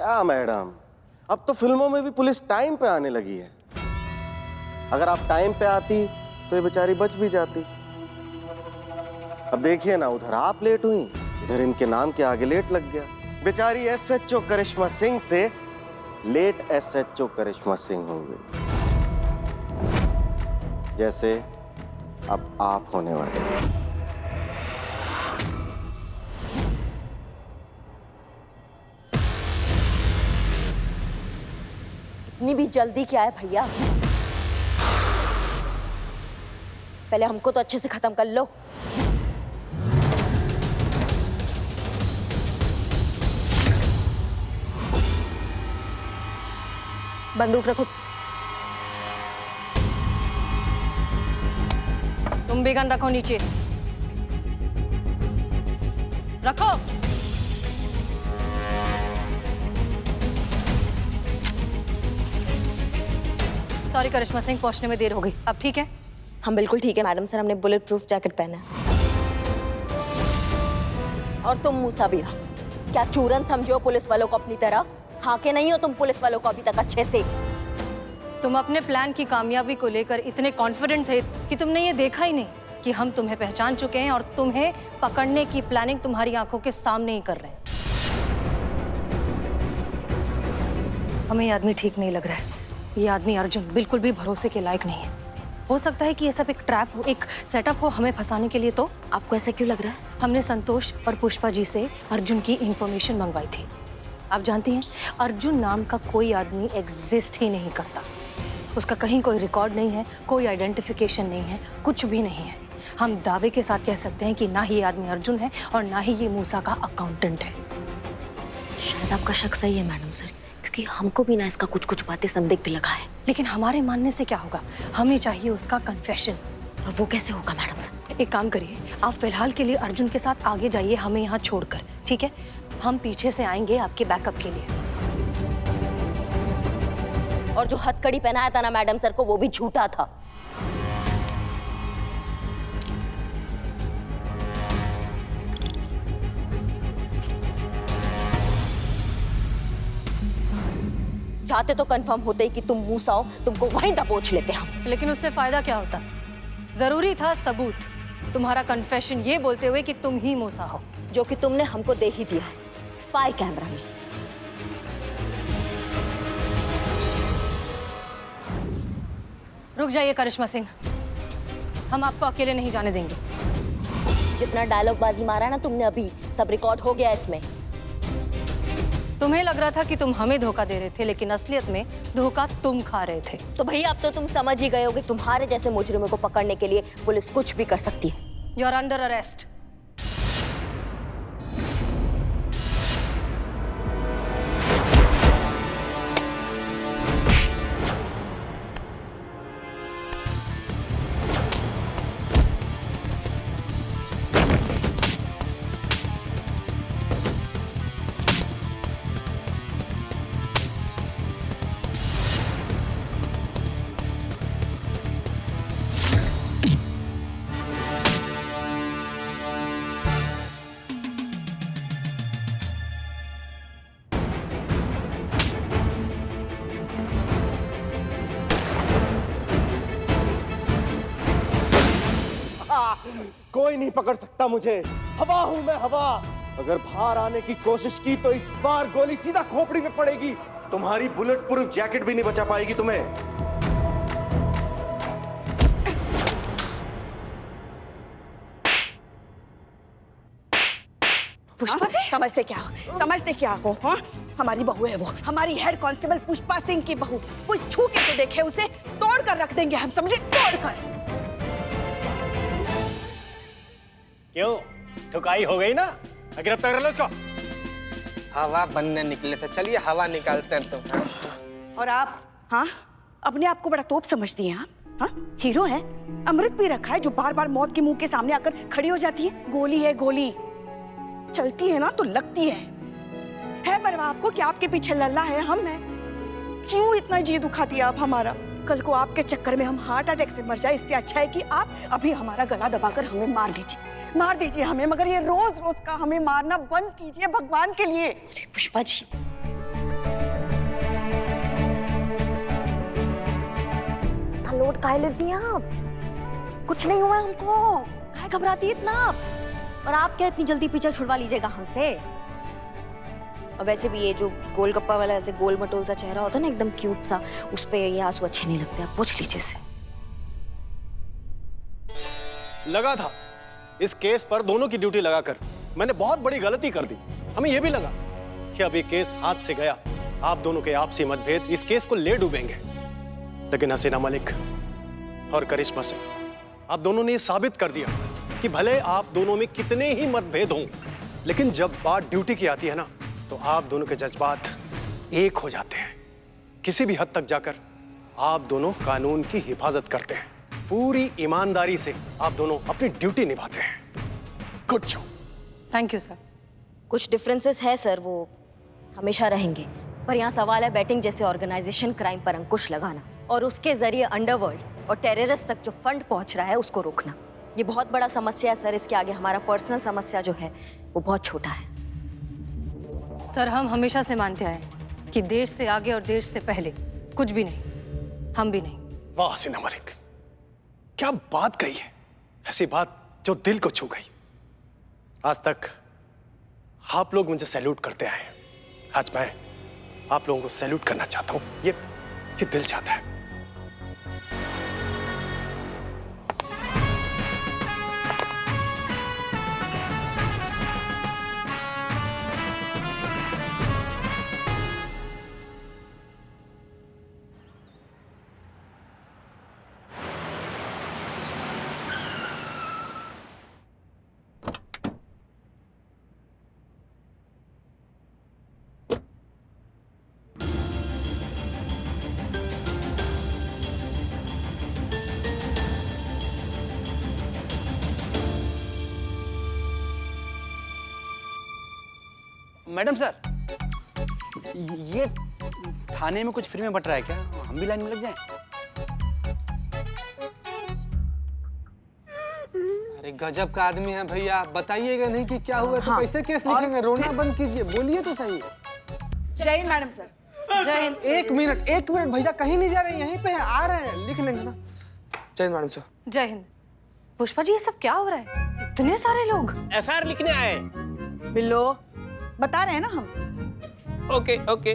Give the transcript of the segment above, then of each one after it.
क्या मैडम, अब तो फिल्मों में भी पुलिस टाइम पे आने लगी है। अगर आप टाइम पे आती तो ये बेचारी बच भी जाती। अब देखिए ना, उधर आप लेट हुई, इधर इनके नाम के आगे लेट लग गया। बेचारी एसएचओ करिश्मा सिंह से लेट एसएचओ करिश्मा सिंह हो गई, जैसे अब आप होने वाले हैं। इतनी भी जल्दी क्या है भैया? पहले हमको तो अच्छे से खत्म कर लो। बंदूक रखो। तुम भी गन रखो नीचे। रखो। सॉरी करिश्मा सिंह, पहुंचने में देर हो गई। अब ठीक है? हम बिल्कुल ठीक है मैडम सर, हमने बुलेट प्रूफ जैकेट पहना है। और तुम मूसा भैया, क्या चूरन समझो पुलिस वालों को अपनी तरह? हाँ के नहीं हो तुम पुलिस वालों को अभी तक अच्छे से? तुम अपने प्लान की कामयाबी को लेकर इतने कॉन्फिडेंट थे कि तुमने ये देखा ही नहीं कि हम तुम्हें पहचान चुके हैं और तुम्हें पकड़ने की प्लानिंग तुम्हारी आंखों के सामने ही कर रहे हैं। हमें ये आदमी ठीक नहीं लग रहा है। ये आदमी अर्जुन बिल्कुल भी भरोसे के लायक नहीं है। हो सकता है कि ये सब एक ट्रैप हो, एक सेटअप हो हमें फंसाने के लिए। तो आपको ऐसा क्यों लग रहा है? हमने संतोष और पुष्पा जी से अर्जुन की इंफॉर्मेशन मंगवाई थी। आप जानती हैं, अर्जुन नाम का कोई आदमी एग्जिस्ट ही नहीं करता। उसका कहीं कोई रिकॉर्ड नहीं है, कोई आइडेंटिफिकेशन नहीं है, कुछ भी नहीं है। हम दावे के साथ कह सकते हैं कि ना ही ये आदमी अर्जुन है और ना ही ये मूसा का अकाउंटेंट है। शायद आपका शक सही है मैडम सर, क्योंकि हमको भी ना इसका कुछ कुछ बातें संदिग्ध लगा है। लेकिन हमारे मानने से क्या होगा? हमें चाहिए उसका कन्फेशन। और वो कैसे होगा मैडम सर? एक काम करिए, आप फिलहाल के लिए अर्जुन के साथ आगे जाइए, हमें यहाँ छोड़कर, ठीक है? हम पीछे से आएंगे आपके बैकअप के लिए। और जो हथकड़ी पहनाया था ना मैडम सर को, वो भी झूठा था। चाहते तो कंफर्म होते ही कि तुम मूसा हो, तुमको वहीं दबोच लेते हम। लेकिन उससे फायदा क्या होता? जरूरी था सबूत, तुम्हारा कन्फेशन ये बोलते हुए कि तुम ही मूसा हो, जो कि तुमने हमको दे ही दिया है स्पाई कैमरा में। रुक जाइए करिश्मा सिंह, हम आपको अकेले नहीं जाने देंगे। जितना डायलॉग बाजी मारा है ना तुमने अभी, सब रिकॉर्ड हो गया इसमें। तुम्हें लग रहा था कि तुम हमें धोखा दे रहे थे, लेकिन असलियत में धोखा तुम खा रहे थे। तो भैया अब तो तुम समझ ही गए होगे, तुम्हारे जैसे मुजरिमों को पकड़ने के लिए पुलिस कुछ भी कर सकती है। You are under arrest. कोई नहीं पकड़ सकता मुझे, हवा हूं मैं, हवा। अगर बाहर आने की कोशिश की तो इस बार गोली सीधा खोपड़ी में पड़ेगी। तुम्हारी बुलेट प्रूफ जैकेट भी नहीं बचा पाएगी तुम्हें। पुष्पा जी समझते क्या हो? हाँ, हमारी बहू है वो, हमारी हेड कांस्टेबल पुष्पा सिंह की बहू। कोई छू के तो देखे उसे, तोड़ कर रख देंगे हम, समझे? तोड़ कर। क्यों, ठुकाई हो गई ना? गिरफ्तार कर लो उसको। हवा बनने निकले थे, चलिए हवा निकालते हैं तुम। और आप, हाँ, अपने आप को बड़ा तोप समझती हैं आप? हाँ, हीरो है, अमृत पी रखा है जो बार बार मौत के मुंह के सामने आकर खड़ी हो जाती है। गोली है गोली, चलती है ना तो लगती है परवाह आपको कि आपके पीछे लल्ला है, हम हैं। क्यों इतना जी दुखाती है आप हमारा? कल को आपके चक्कर में हम हार्ट अटैक से मर जाए, इससे अच्छा है कि आप अभी हमारा गला दबाकर हमें मार दीजिए हमें, मगर ये रोज रोज का हमें मारना बंद कीजिए भगवान के लिए। पुष्पा जी, लोड काहे लेती हैं आप? कुछ नहीं हुआ हमको, काहे घबराती इतना आप? और आप क्या इतनी जल्दी पीछे छुड़वा लीजिएगा हमसे? और वैसे भी ये जो गोलगप्पा वाला ऐसे गोल मटोल सा चेहरा होता है ना, एकदम क्यूट सा, उस पे ये आंसू अच्छे नहीं लगते, आप पूछ लीजिए से। लगा था इस केस पर दोनों की ड्यूटी लगाकर मैंने बहुत बड़ी गलती कर दी। हमें यह भी लगा कि अब ये केस हाथ से गया, आप दोनों के आपसी मतभेद इस केस को ले डूबेंगे। लेकिन हसीना मलिक और करिश्मा सिंह, आप दोनों ने साबित कर दिया कि भले आप दोनों में कितने ही मतभेद हों, लेकिन जब बात ड्यूटी की आती है ना, तो आप दोनों के जज्बात एक हो जाते हैं। किसी भी हद तक जाकर आप दोनों कानून की हिफाजत करते हैं, पूरी ईमानदारी से आप दोनों अपनी ड्यूटी निभाते हैं। Good job. Thank you sir. कुछ डिफरेंसेस है सर, वो हमेशा रहेंगे, पर यहाँ सवाल है बैटिंग जैसे ऑर्गेनाइजेशन क्राइम पर अंकुश लगाना और उसके जरिए अंडरवर्ल्ड और टेररिस्ट तक जो फंड पहुंच रहा है उसको रोकना। ये बहुत बड़ा समस्या है सर, इसके आगे हमारा पर्सनल समस्या जो है वो बहुत छोटा है। सर, हम हमेशा से मानते आए हैं कि देश से आगे और देश से पहले कुछ भी नहीं, हम भी नहीं। वाह हसीना मलिक, क्या बात कही है, ऐसी बात जो दिल को छू गई। आज तक आप लोग मुझे सैल्यूट करते आए हैं, आज मैं आप लोगों को सैल्यूट करना चाहता हूं, ये दिल चाहता है। मैडम सर, ये थाने में कुछ फ्री में बट रहा है क्या? हम भी लाइन में लग जाएं? अरे गजब का आदमी है भैया, बताइएगा नहीं कि क्या हुआ तो कैसे केस लिखेंगे? रोना बंद कीजिए, बोलिए तो सही। जय हिंद मैडम सर। जय हिंद। एक मिनट भैया, कहीं नहीं जा रहे, यहीं पे है, आ रहे हैं, लिख लेंगे ना। जय हिंद मैडम सर। जय हिंद। पुष्पा जी, ये सब क्या हो रहा है? इतने सारे लोग। एफआईआर लिखने आए। बिल्लो, बता रहे हैं ना हम। ओके।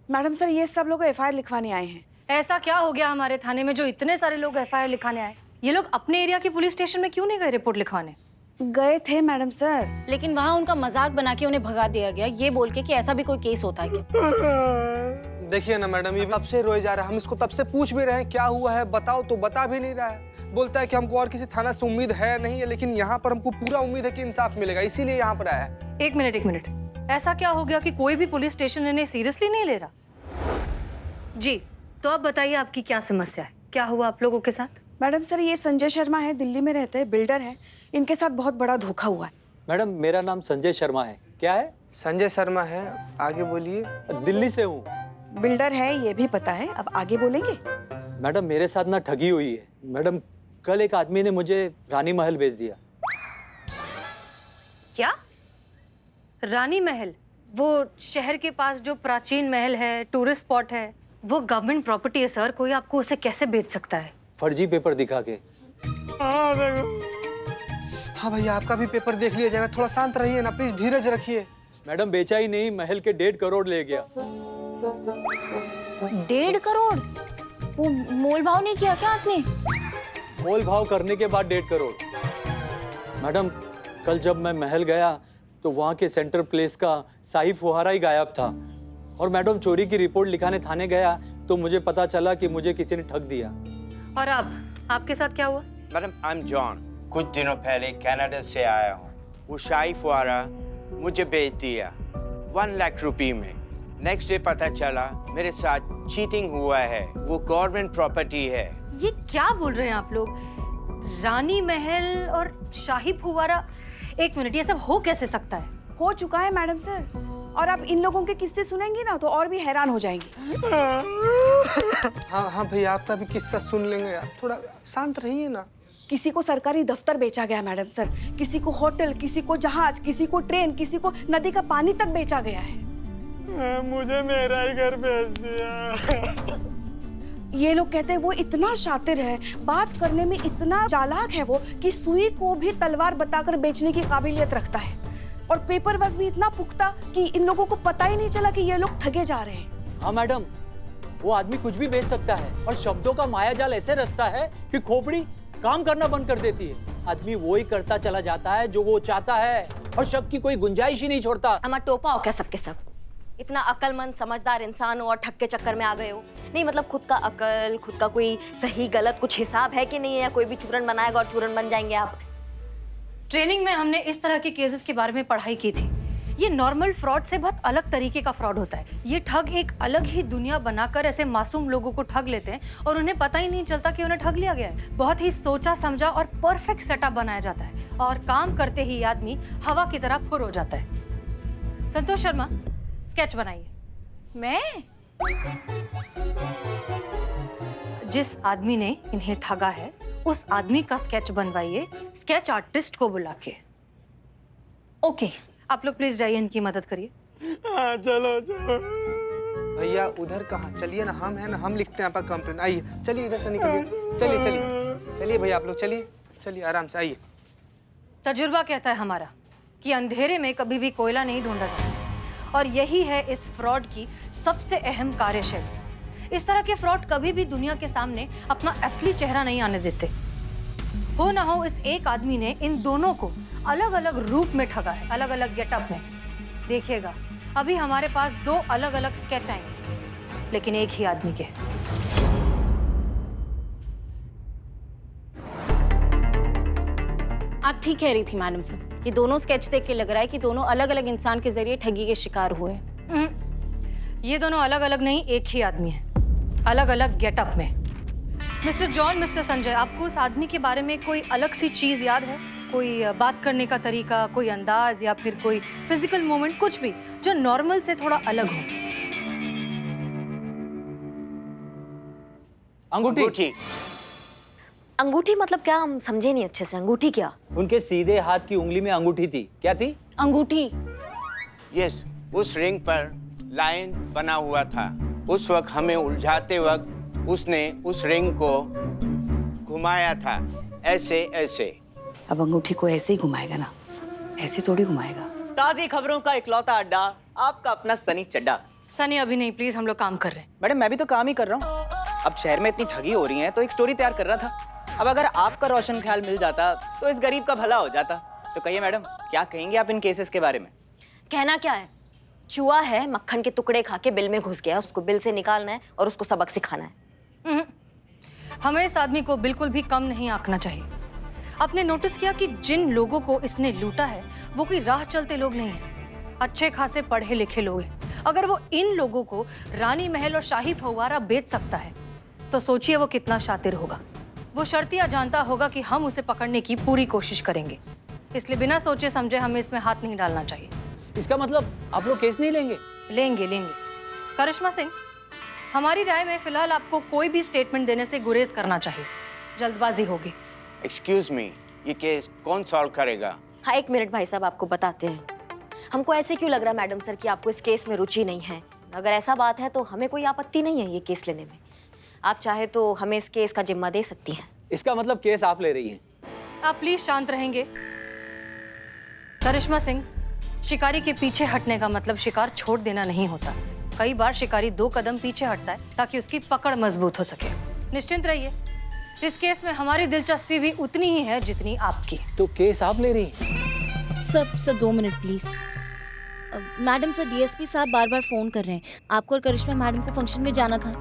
मैडम सर, ये सब लोग एफआईआर लिखवाने आए हैं। ऐसा क्या हो गया हमारे थाने में जो इतने सारे लोग एफआईआर लिखाने आए? ये लोग अपने एरिया के पुलिस स्टेशन में क्यों नहीं गए रिपोर्ट लिखवाने? गए थे मैडम सर, लेकिन वहाँ उनका मजाक बना के उन्हें भगा दिया गया, ये बोल के कि ऐसा भी कोई केस होता है क्या? देखिए ना मैडम, ये तब से रोए जा रहा है, हम इसको तब से पूछ भी रहे हैं क्या हुआ है, बताओ तो बता भी नहीं रहा है। बोलता है कि हमको और किसी थाना से उम्मीद है नहीं है, लेकिन यहाँ पर हमको पूरा उम्मीद है कि इंसाफ मिलेगा, इसीलिए यहाँ पर आया है। एक मिनट, ऐसा क्या हो गया कि कोई भी पुलिस स्टेशन इन्हें सीरियसली नहीं ले रहा? जी, तो अब बताइए आपकी क्या समस्या है, क्या हुआ आप लोगों के साथ? मैडम सर, ये संजय शर्मा है, दिल्ली में रहते हैं, बिल्डर हैं, इनके साथ बहुत बड़ा धोखा हुआ है। मैडम, मेरा नाम संजय शर्मा है। क्या है? संजय शर्मा है, आगे बोलिए। दिल्ली से हूँ। बिल्डर है ये भी पता है, अब आगे बोलेंगे? मैडम, मेरे साथ ना ठगी हुई है। मैडम, कल एक आदमी ने मुझे रानी महल भेज दिया। क्या? रानी महल? वो शहर के पास जो प्राचीन महल है, टूरिस्ट स्पॉट है, वो गवर्नमेंट प्रॉपर्टी है सर, कोई आपको उसे कैसे बेच सकता है? फर्जी पेपर दिखा के। हाँ भैया, आपका भी पेपर देख लिया जाएगा, थोड़ा शांत रहिए ना प्लीज, धीरज रखिए। मैडम, बेचा ही नहीं, महल के 1.5 करोड़ ले गया। 1.5 करोड़? वो मोल भाव नहीं किया क्या आपने? मोल भाव करने के बाद 1.5 करोड़। मैडम, कल जब मैं महल गया तो वहाँ के सेंटर प्लेस का शाही फुहारा ही गायब था। और मैडम, चोरी की रिपोर्ट लिखाने थाने गया तो मुझे पता चला कि मुझे किसी ने ठग दिया। और अब आपके साथ क्या हुआ? मैडम, आई एम जॉन, कुछ दिनों पहले कनाडा से आया हूँ। वो शाही फुहारा मुझे बेच दिया 1 लाख रुपए में। नेक्स्ट डे पता चला मेरे साथ चीटिंग हुआ है, वो गवर्नमेंट प्रॉपर्टी है। ये क्या बोल रहे हैं आप लोग? रानी महल और शाही फुहारा, एक मिनट, ये सब हो कैसे सकता है? हो चुका है मैडम सर, और आप इन लोगों के किस्से सुनेंगी ना तो और भी हैरान हो जाएंगी। हाँ भैया, आपका भी किस्सा सुन लेंगे यार, थोड़ा शांत रहिए ना। किसी को सरकारी दफ्तर बेचा गया मैडम सर, किसी को होटल, किसी को जहाज, किसी को ट्रेन, किसी को नदी का पानी तक बेचा गया है। मुझे मेरा ही घर भेज दिया। ये लोग कहते हैं वो इतना शातिर है, बात करने में इतना चालाक है वो कि सुई को भी तलवार बताकर बेचने की काबिलियत रखता है, और पेपर वर्क भी इतना पुख्ता कि इन लोगों को पता ही नहीं चला कि ये लोग ठगे जा रहे हैं। हाँ मैडम, वो आदमी कुछ भी बेच सकता है और शब्दों का मायाजाल ऐसे रचता है कि खोपड़ी काम करना बंद कर देती है। आदमी वो ही करता चला जाता है जो वो चाहता है और शक की कोई गुंजाइश ही नहीं छोड़ता। अमा टोपा हो क्या सबके सब? इतना अक्लमंद समझदार इंसान हो और ठग के चक्कर में आ गए हो? नहीं मतलब खुद का अकल, खुद का कोई सही गलत कुछ हिसाब है कि नहीं है? या कोई भी चूरन बनाएगा और चूरन बन जाएंगे आप? ट्रेनिंग में हमने इस तरह के केसेस के बारे में पढ़ाई की थी। ये नॉर्मल फ्रॉड से बहुत अलग तरीके का फ्रॉड होता है। ये ठग एक अलग ही दुनिया बनाकर ऐसे मासूम लोगों को ठग लेते हैं और उन्हें पता ही नहीं चलता कि उन्हें ठग लिया गया है। बहुत ही सोचा समझा और परफेक्ट सेटअप बनाया जाता है और काम करते ही आदमी हवा की तरह फुर हो जाता है। संतोष शर्मा, स्केच बनाइए। मैं? जिस आदमी ने इन्हें ठगा है उस आदमी का स्केच बनवाइए, स्केच आर्टिस्ट को बुला के। ओके। आप लोग प्लीज जाइए, इनकी मदद करिए। भैया उधर कहाँ, चलिए ना, हम है ना, हम लिखते हैं आपका कंप्लेन। आइए, चलिए इधर से निकलिए, चलिए चलिए चलिए भैया, आप लोग चलिए चलिए आराम से आइए। तजुर्बा कहता है हमारा कि अंधेरे में कभी भी कोयला नहीं ढूंढा जाता, और यही है इस फ्रॉड की सबसे अहम कार्यशैली। इस तरह के फ्रॉड कभी भी दुनिया के सामने अपना असली चेहरा नहीं आने देते। हो ना हो इस एक आदमी ने इन दोनों को अलग अलग रूप में ठगा है, अलग अलग गेटअप में। देखिएगा, अभी हमारे पास 2 अलग अलग स्केच आएंगे, लेकिन एक ही आदमी के। आप ठीक कह रही थी मैडम साहब, ये दोनों स्केच देख के लग रहा है कि दोनों अलग अलग इंसान के जरिए ठगी के शिकार हुए हैं। ये दोनों अलग अलग नहीं, एक ही आदमी है, अलग अलग गेटअप में। मिस्टर जॉन, मिस्टर संजय, आपको उस आदमी के बारे में कोई अलग सी चीज याद है? कोई बात करने का तरीका, कोई अंदाज, या फिर कोई फिजिकल मूवमेंट, कुछ भी जो नॉर्मल से थोड़ा अलग हो? अंगूठी। अंगूठी मतलब क्या? हम समझे नहीं अच्छे से। अंगूठी क्या? उनके सीधे हाथ की उंगली में अंगूठी थी। क्या थी? अंगूठी। यस, उस रिंग पर लाइन बना हुआ था। उस वक्त हमें उलझाते वक्त उसने उस रिंग को घुमाया था, ऐसे ऐसे। अब अंगूठी को ऐसे ही घुमाएगा ना, ऐसे थोड़ी घुमाएगा। ताज़ी खबरों का इकलौता अड्डा, आपका अपना सनी चड्डा। सनी अभी नहीं, प्लीज, हम लोग काम कर रहे हैं। मैडम मैं भी तो काम ही कर रहा हूँ। अब शहर में इतनी ठगी हो रही है तो एक स्टोरी तैयार कर रहा था। अब अगर आपका रोशन ख्याल मिल जाता तो इस गरीब का भला हो जाता। तो कहिए मैडम, क्या कहेंगे आप इन केसेस के बारे में? कहना क्या है? चूहा है, मक्खन के टुकड़े खा के बिल में घुस गया, उसको बिल से निकालना है और उसको सबक सिखाना है। हमें इस आदमी को बिल्कुल भी कम नहीं आंकना चाहिए। आपने नोटिस किया कि जिन लोगों को इसने लूटा है वो कोई राह चलते लोग नहीं हैं, अच्छे खासे पढ़े लिखे लोग हैं। अगर वो इन लोगों को रानी महल और शाही फव्वारा बेच सकता है तो सोचिए वो कितना शातिर होगा। वो शर्तिया जानता होगा कि हम उसे पकड़ने की पूरी कोशिश करेंगे, इसलिए बिना सोचे समझे हमें इसमें हाथ नहीं डालना चाहिए। इसका मतलब आप लोग केस नहीं लेंगे? लेंगे। करिश्मा सिंह, हमारी राय में फिलहाल आपको कोई भी स्टेटमेंट देने से गुरेज करना चाहिए, जल्दबाजी होगी। एक्सक्यूज मी, ये केस कौन सॉल्व करेगा? हाँ, 1 मिनट भाई साहब, आपको बताते हैं। हमको ऐसे क्यों लग रहा है मैडम सर कि आपको इस केस में रुचि नहीं है? अगर ऐसा बात है तो हमें कोई आपत्ति नहीं है ये केस लेने में। आप चाहे तो हमें इस केस का जिम्मा दे सकती हैं। इसका मतलब केस आप ले रही हैं? आप प्लीज शांत रहेंगे? करिश्मा सिंह, शिकारी के पीछे हटने का मतलब शिकार छोड़ देना नहीं होता। कई बार शिकारी 2 कदम पीछे हटता है ताकि उसकी पकड़ मजबूत हो सके। निश्चिंत रहिए, इस केस में हमारी दिलचस्पी भी उतनी ही है जितनी आपकी। तो केस आप ले रही हैं? Sir 2 minute please. Madam sir, DSP साहब बार बार फोन कर रहे हैं। आपको और करिश्मा मैडम को फंक्शन में जाना था।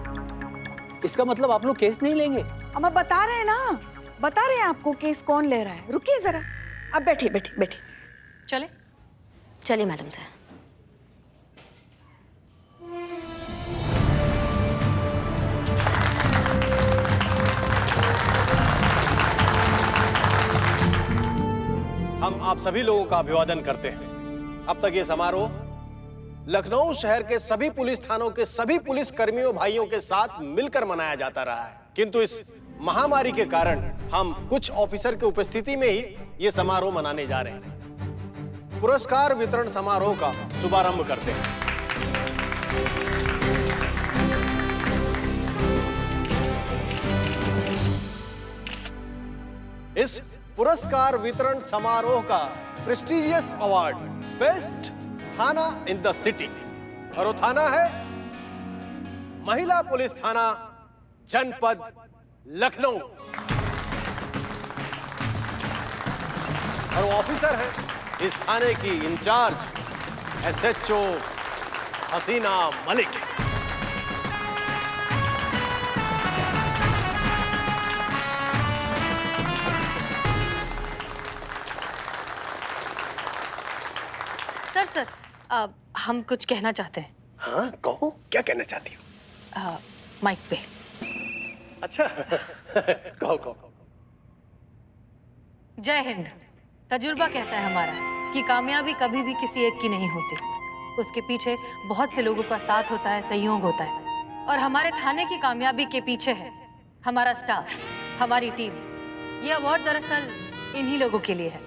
इसका मतलब आप लोग केस नहीं लेंगे? हम बता रहे हैं ना, बता रहे हैं आपको केस कौन ले रहा है। रुकिए जरा, अब बैठिए। चलिए मैडम सर। हम आप सभी लोगों का अभिवादन करते हैं। अब तक ये समारोह लखनऊ शहर के सभी पुलिस थानों के सभी पुलिस कर्मियों भाइयों के साथ मिलकर मनाया जाता रहा है, किंतु इस महामारी के कारण हम कुछ ऑफिसर की उपस्थिति में ही ये समारोह मनाने जा रहे हैं। पुरस्कार वितरण समारोह का शुभारंभ करते हैं। पुरस्कार वितरण समारोह का प्रेस्टिजियस अवार्ड बेस्ट थाना इन द सिटी, और वो थाना है महिला पुलिस थाना जनपद लखनऊ, और वो ऑफिसर है इस थाने की इंचार्ज SHO हसीना मलिक। सर हम कुछ कहना चाहते हैं। हाँ कहो, क्या कहना चाहती हो? माइक पे। अच्छा कहो कहो। जय हिंद। तजुर्बा कहता है हमारा कि कामयाबी कभी भी किसी एक की नहीं होती, उसके पीछे बहुत से लोगों का साथ होता है, सहयोग होता है। और हमारे थाने की कामयाबी के पीछे है हमारा स्टाफ, हमारी टीम। ये अवार्ड दरअसल इन्हीं लोगों के लिए है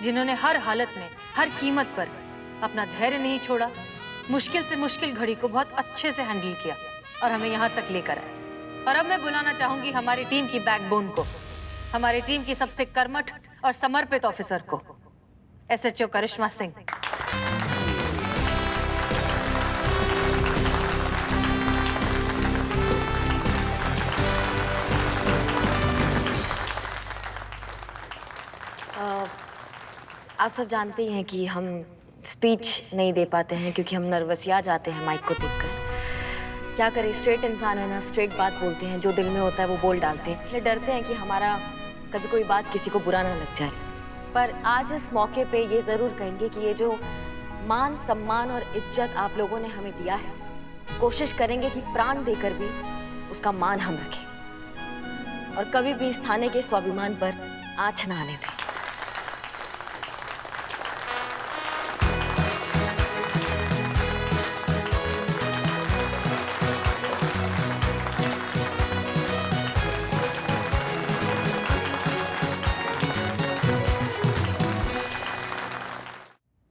जिन्होंने हर हालत में, हर कीमत पर अपना धैर्य नहीं छोड़ा, मुश्किल से मुश्किल घड़ी को बहुत अच्छे से हैंडल किया और हमें यहाँ तक लेकर आए। और अब मैं बुलाना चाहूंगी हमारी टीम की बैकबोन को, हमारी टीम की सबसे कर्मठ और समर्पित ऑफिसर को, SHO करिश्मा सिंह। आप सब जानते ही हैं कि हम स्पीच नहीं दे पाते हैं क्योंकि हम नर्वसिया जाते हैं माइक को देखकर। क्या करें, स्ट्रेट इंसान है ना, स्ट्रेट बात बोलते हैं, जो दिल में होता है वो बोल डालते हैं, इसलिए डरते हैं कि हमारा कभी कोई बात किसी को बुरा ना लग जाए। पर आज इस मौके पे ये ज़रूर कहेंगे कि ये जो मान, सम्मान और इज्जत आप लोगों ने हमें दिया है, कोशिश करेंगे कि प्राण देकर भी उसका मान हम रखें और कभी भी इस थाने के स्वाभिमान पर आँच ना आने दें।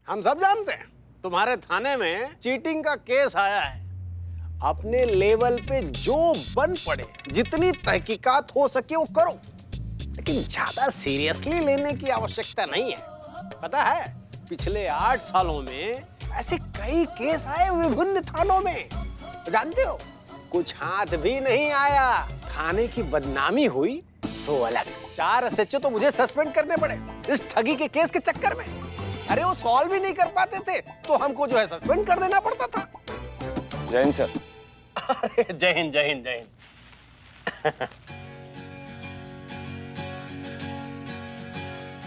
हम सब जानते हैं तुम्हारे थाने में चीटिंग का केस आया है। अपने लेवल पे जो बन पड़े, जितनी तहकीकात हो सके वो करो, लेकिन ज्यादा सीरियसली लेने की आवश्यकता नहीं है। पता है पिछले 8 सालों में ऐसे कई केस आए विभिन्न थानों में, जानते हो कुछ हाथ भी नहीं आया, थाने की बदनामी हुई सो अलग। 4 SHO तो मुझे सस्पेंड करने पड़े इस ठगी के केस के चक्कर में। अरे वो सॉल्व भी नहीं कर पाते थे तो हमको जो है सस्पेंड कर देना पड़ता था। जय हिंद सर। अरे जय हिंद जय हिंद जय हिंद।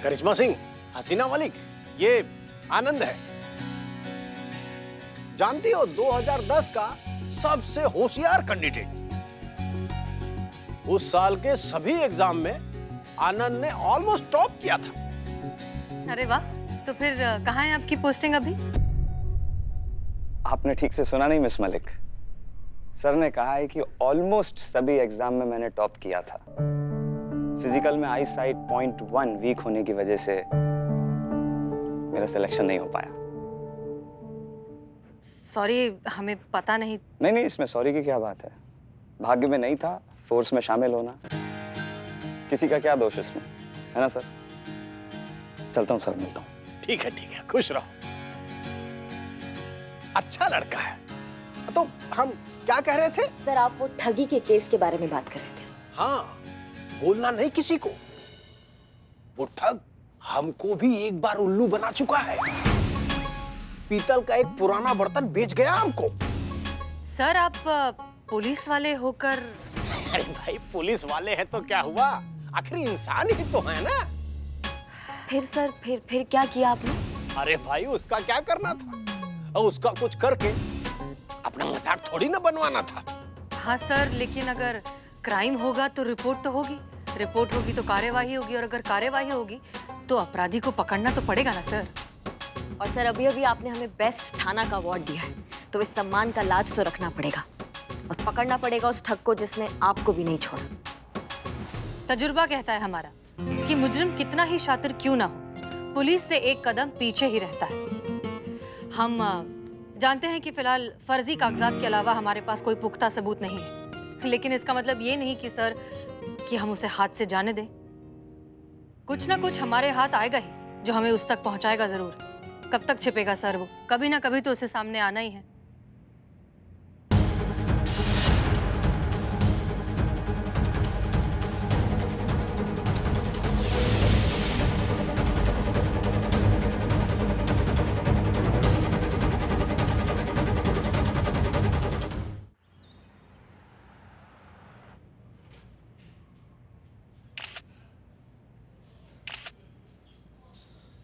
करिश्मा सिंह, हसीना मलिक, ये आनंद है। जानती हो 2010 का सबसे होशियार कैंडिडेट। उस साल के सभी एग्जाम में आनंद ने ऑलमोस्ट टॉप किया था। अरे वाह, तो फिर कहाँ है आपकी पोस्टिंग अभी? आपने ठीक से सुना नहीं मिस मलिक, सर ने कहा है कि ऑलमोस्ट सभी एग्जाम में मैंने टॉप किया था। फिजिकल में आई साइट 0.1 वीक होने की वजह से मेरा सिलेक्शन नहीं हो पाया। सॉरी, हमें पता नहीं। नहीं, इसमें सॉरी की क्या बात है, भाग्य में नहीं था फोर्स में शामिल होना, किसी का क्या दोष इसमें, है ना सर? चलता हूँ सर, मिलता हूँ। ठीक है, खुश रहो। अच्छा लड़का है। तो हम क्या कह रहे थे? सर आप वो ठगी के केस के बारे में बात कर रहे थे। हाँ, बोलना नहीं किसी को। वो ठग हमको भी एक बार उल्लू बना चुका है। पीतल का एक पुराना बर्तन बेच गया हमको। सर आप पुलिस वाले होकर? अरे भाई, पुलिस वाले हैं तो क्या हुआ, आखिर इंसान ही तो है ना। फिर सर फिर क्या किया आपने? अरे भाई, उसका क्या करना था, और उसका कुछ करके अपना मजाक थोड़ी ना बनवाना था। हाँ सर, लेकिन अगर क्राइम होगा तो रिपोर्ट तो होगी, रिपोर्ट होगी तो कार्यवाही होगी, और अगर कार्यवाही होगी तो अपराधी को पकड़ना तो पड़ेगा ना सर। और सर अभी आपने हमें बेस्ट थाना का अवार्ड दिया है, तो इस सम्मान का लाज तो रखना पड़ेगा और पकड़ना पड़ेगा उस ठग को जिसने आपको भी नहीं छोड़ा। तजुर्बा कहता है हमारा कि मुजरिम कितना ही शातिर क्यों ना हो, पुलिस से एक कदम पीछे ही रहता है। हम जानते हैं कि फिलहाल फर्जी कागजात के अलावा हमारे पास कोई पुख्ता सबूत नहीं है, लेकिन इसका मतलब ये नहीं कि सर कि हम उसे हाथ से जाने दें। कुछ ना कुछ हमारे हाथ आएगा ही जो हमें उस तक पहुंचाएगा जरूर। कब तक छिपेगा सर वो? कभी ना कभी तो उसे सामने आना ही है।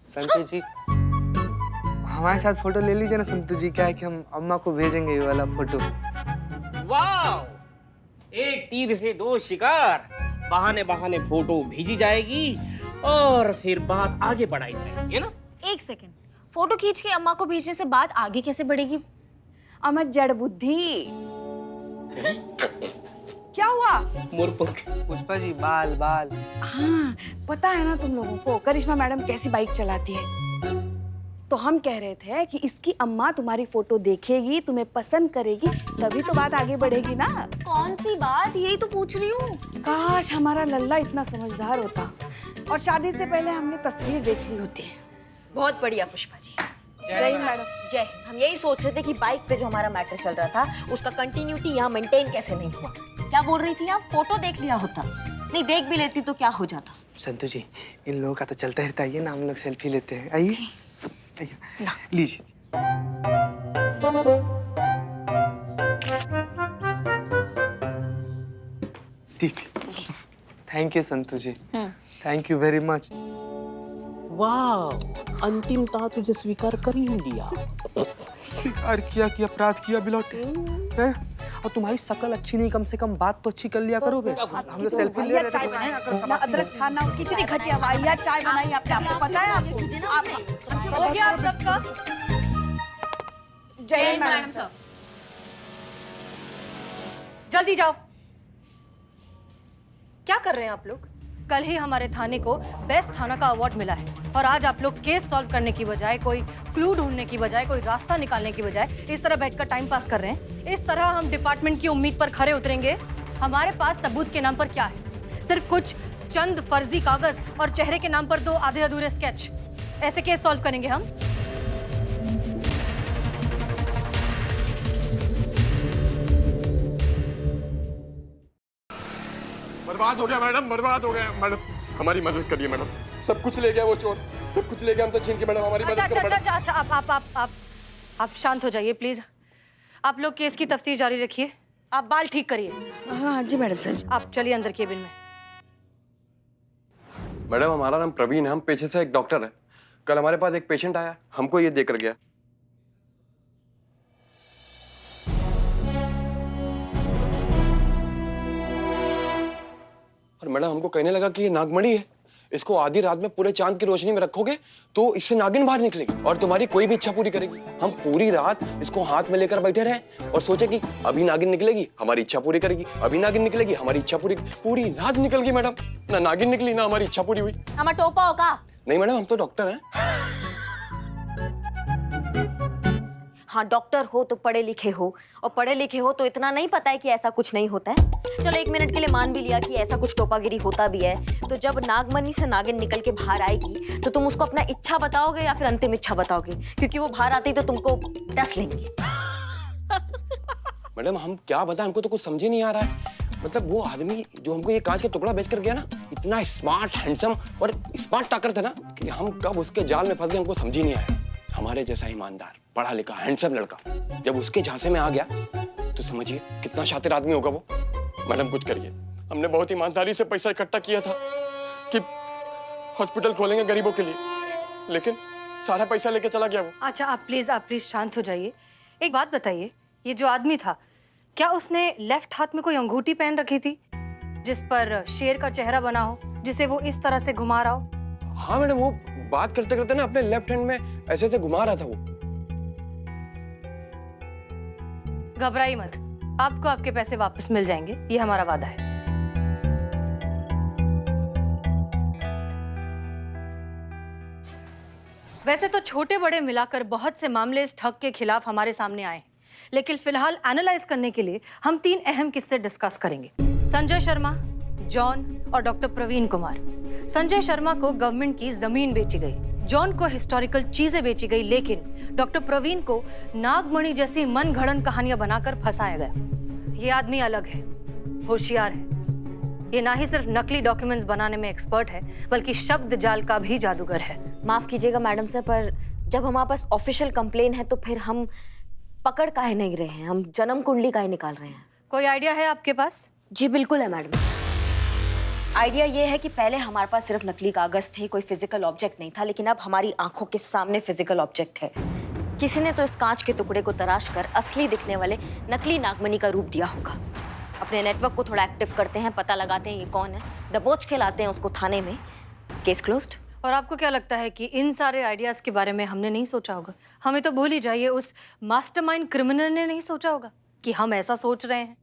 संतु जी हमारे साथ फोटो ले लीजिए ना संतु जी। क्या है कि हम अम्मा को भेजेंगे ये वाला फोटो। वाह, एक तीर से दो शिकार। बहाने बहाने फोटो भेजी जाएगी और फिर बात आगे बढ़ाई जाएगी, है ना? एक सेकंड, फोटो खींच के अम्मा को भेजने से बात आगे कैसे बढ़ेगी? अमर जड़ बुद्धि। क्या हुआ? मुरपुक। पुष्पा जी बाल बाल। हाँ, पता है ना तुम लोगों को करिश्मा मैडम कैसी बाइक चलाती है। तो हम कह रहे थे कि इसकी अम्मा तुम्हारी फोटो देखेगी, तुम्हें पसंद करेगी, तभी तो बात आगे बढ़ेगी ना। कौन सी बात? यही तो पूछ रही हूँ। काश हमारा लल्ला इतना समझदार होता और शादी से पहले हमने तस्वीर देख ली होती। बहुत बढ़िया पुष्पा जी। जय हिंद मैडम। जय हिंद। हम यही सोच रहे थे कि बाइक पे जो हमारा मैटर चल रहा था उसका कंटिन्यूटी यहाँ मेंटेन कैसे नहीं हुआ। क्या बोल रही थी आप? फोटो देख लिया होता। नहीं, देख भी लेती तो क्या हो जाता। संतु जी इन लोगों का तो चलता रहता है ना, हम लोग सेल्फी लेते हैं। आइए आइए लीजिए। Thank you Santu ji, thank you very much. वाह, अंतिमता तुझे स्वीकार कर ही लिया। स्वीकार किया कि अपराध किया बिलौटे हैं? और तुम्हारी शकल अच्छी नहीं, कम से कम बात तो अच्छी कर लिया करो बे। हम लोग सेल्फी ले रहे थे ना अदरक खाना, कितनी घटिया वाहियात चाय बनाई आपने, आपको पता है? आपको हो गया आप सबका? जय हिंद मैडम साहब। जल्दी जाओ। क्या कर रहे हैं आप लोग? कल ही हमारे थाने को बेस्ट थाना का अवार्ड मिला है और आज आप लोग केस सॉल्व करने की बजाय, कोई क्लू ढूंढने की बजाय, कोई रास्ता निकालने की बजाय इस तरह बैठकर टाइम पास कर रहे हैं। इस तरह हम डिपार्टमेंट की उम्मीद पर खरे उतरेंगे? हमारे पास सबूत के नाम पर क्या है? सिर्फ कुछ चंद फर्जी कागज और चेहरे के नाम पर 2 आधे अधूरे स्केच। ऐसे केस सॉल्व करेंगे हम? बर्बाद हो गया मैडम, बर्बाद हो गया मैडम। हमारी मदद करिए मैडम। सब कुछ ले गया वो चोर, सब कुछ ले गया हमसे छीन के। मैडम हमारी मदद करो मैडम। अच्छा, आप शांत हो जाइए प्लीज। आप लोग केस की तफ्तीश जारी रखिए। आप बाल ठीक करिए। हाँ जी मैडम सर। आप चलिए अंदर केबिन में। मैडम हमारा नाम प्रवीण है, हम पेशे से एक डॉक्टर है। कल हमारे पास एक पेशेंट आया, हमको ये देकर गया। और मैडम हमको कहने लगा कि ये नागमणि है, इसको आधी रात में पूरे चांद की रोशनी में रखोगे तो इससे नागिन बाहर निकलेगी और तुम्हारी कोई भी इच्छा पूरी करेगी। हम पूरी रात इसको हाथ में लेकर बैठे रहे और सोचे कि अभी नागिन निकलेगी, हमारी इच्छा पूरी करेगी, अभी नागिन निकलेगी, हमारी इच्छा पूरी। पूरी रात निकल गई मैडम, ना नागिन निकली ना हमारी इच्छा पूरी हुई। हमारा टोपा होगा? नहीं मैडम, हम तो डॉक्टर हैं। हाँ, डॉक्टर हो तो पढ़े लिखे हो, और पढ़े लिखे हो तो इतना नहीं पता है कि ऐसा कुछ नहीं होता है। चलो 1 मिनट के लिए मान भी लिया कि ऐसा कुछ टोपागिरी होता भी है, तो जब नागमणि से नागिन निकल के बाहर आएगी तो तुम उसको अपना इच्छा बताओगे या फिर अंतिम इच्छा बताओगे? क्योंकि वो बाहर आती तो तुमको डस लेंगे। मैडम हम क्या बताएं, हमको तो कुछ समझ ही नहीं आ रहा है। मतलब वो आदमी जो हमको ये कांच का टुकड़ा बेच कर गया ना, इतना स्मार्ट, हैंडसम और स्मार्ट टाकर था ना कि हम कब उसके जाल में फंस गए हमको समझ ही नहीं आया। हमारे जैसा ईमानदार, पढ़ा लिखा, हैंडसम लड़का जब उसके झांसे में आ गया तो समझिए कितना शातिर आदमी होगा वो। मैडम कुछ करिए, हमने बहुत ईमानदारी से पैसा इकट्ठा किया था कि हॉस्पिटल खोलेंगे गरीबों के लिए, लेकिन सारा पैसा लेके चला गया वो। अच्छा आप प्लीज शांत हो जाइए। एक बात बताइए, ये जो आदमी था क्या उसने लेफ्ट हाथ में कोई अंगूठी पहन रखी थी जिस पर शेर का चेहरा बना हो, जिसे वो इस तरह से घुमा रहा हो? हाँ मैडम, वो बात करते करते ना अपने लेफ्ट हैंड में ऐसे ऐसे घुमा रहा था वो। घबराइए मत, आपको आपके पैसे वापस मिल जाएंगे, ये हमारा वादा है। वैसे तो छोटे बड़े मिलाकर बहुत से मामले इस ठग के खिलाफ हमारे सामने आए हैं, लेकिन फिलहाल एनालाइज करने के लिए हम 3 अहम किस्से डिस्कस करेंगे। संजय शर्मा, जॉन और डॉक्टर प्रवीण कुमार। संजय शर्मा को गवर्नमेंट की जमीन बेची गई, जॉन को हिस्टोरिकल चीजें बेची गई, लेकिन डॉक्टर प्रवीण को नागमणि जैसी मनगढ़ंत कहानियां बनाकर फंसाया गया। ये आदमी अलग है, होशियार है। ये ना ही सिर्फ नकली डॉक्यूमेंट्स बनाने में एक्सपर्ट है, बल्कि शब्द जाल का भी जादूगर है। माफ कीजिएगा मैडम सर, पर जब हमारे पास ऑफिशियल कंप्लेन है तो फिर हम पकड़ काहे नहीं रहे हैं, हम जन्म कुंडली काहे निकाल रहे हैं? कोई आइडिया है आपके पास? जी बिल्कुल है मैडम सर। आइडिया ये है कि पहले हमारे पास सिर्फ नकली कागज थे, कोई फिजिकल ऑब्जेक्ट नहीं था, लेकिन अब हमारी आंखों के सामने फिजिकल ऑब्जेक्ट है। किसी ने तो इस कांच के टुकड़े को तराश कर असली दिखने वाले नकली नागमणि का रूप दिया होगा। अपने नेटवर्क को थोड़ा एक्टिव करते हैं, पता लगाते हैं ये कौन है, दबोच के लाते हैं उसको थाने में, केस क्लोज्ड। और आपको क्या लगता है कि इन सारे आइडियाज के बारे में हमने नहीं सोचा होगा? हमें तो भूल ही जाइए, उस मास्टरमाइंड क्रिमिनल ने नहीं सोचा होगा कि हम ऐसा सोच रहे हैं।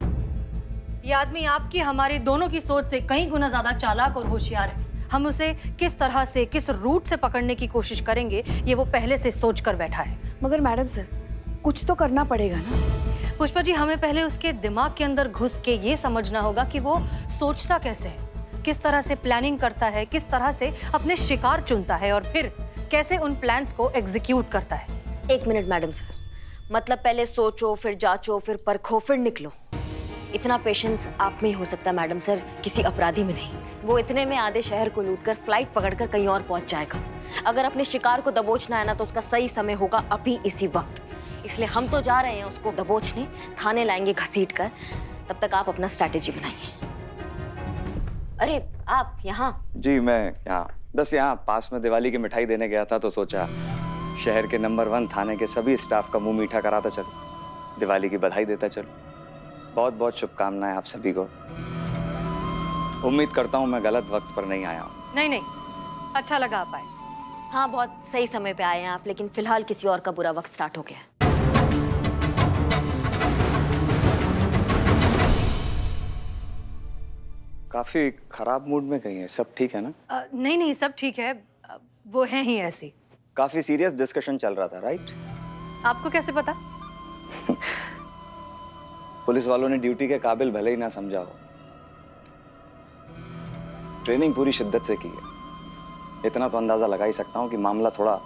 ये आदमी आपकी हमारी दोनों की सोच से कई गुना ज्यादा चालाक और होशियार है। हम उसे किस तरह से, किस रूट से पकड़ने की कोशिश करेंगे, ये वो पहले से सोच कर बैठा है। मगर मैडम सर, कुछ तो करना पड़ेगा ना। पुष्पा जी, हमें पहले उसके दिमाग के अंदर घुस के ये समझना होगा कि वो सोचता कैसे है, किस तरह से प्लानिंग करता है, किस तरह से अपने शिकार चुनता है और फिर कैसे उन प्लान्स को एग्जीक्यूट करता है। एक मिनट मैडम सर, मतलब पहले सोचो, फिर जांचो, फिर परखो, फिर निकलो। इतना पेशेंस आप में ही हो सकता है मैडम सर, किसी अपराधी में नहीं। वो इतने में आधे शहर को लूटकर फ्लाइट पकड़कर कहीं और पहुंच जाएगा। अगर अपने शिकार को दबोचना है ना, तो उसका सही समय होगा अभी इसी वक्त। इसलिए हम तो जा रहे हैं उसको दबोचने, थाने लाएंगे घसीट कर। तब तक आप अपना स्ट्रैटेजी बनाइए। अरे आप यहाँ? जी मैं यहाँ, बस यहाँ पास में दिवाली की मिठाई देने गया था, तो सोचा शहर के नंबर 1 थाने के सभी स्टाफ का मुंह मीठा कराता चलो, दिवाली की बधाई देता चलो। बहुत बहुत शुभकामनाएं आप सभी को। उम्मीद करता हूँ मैं गलत वक्त पर नहीं आया हूँ। नहीं नहीं, अच्छा लगा आप आए। हाँ, बहुत सही समय पे आए हैं आप, लेकिन फिलहाल किसी और का बुरा वक्त स्टार्ट हो गया है। काफी खराब मूड में कहीं है, सब ठीक है ना? नहीं नहीं, सब ठीक है। वो है ही ऐसी। काफी सीरियस डिस्कशन चल रहा था, राइट? आपको कैसे पता? पुलिस वालों ने ड्यूटी के काबिल भले ही ना समझा हो, ट्रेनिंग पूरी शिद्दत से की है। इतना तो अंदाजा लगा ही सकता हूं कि मामला थोड़ा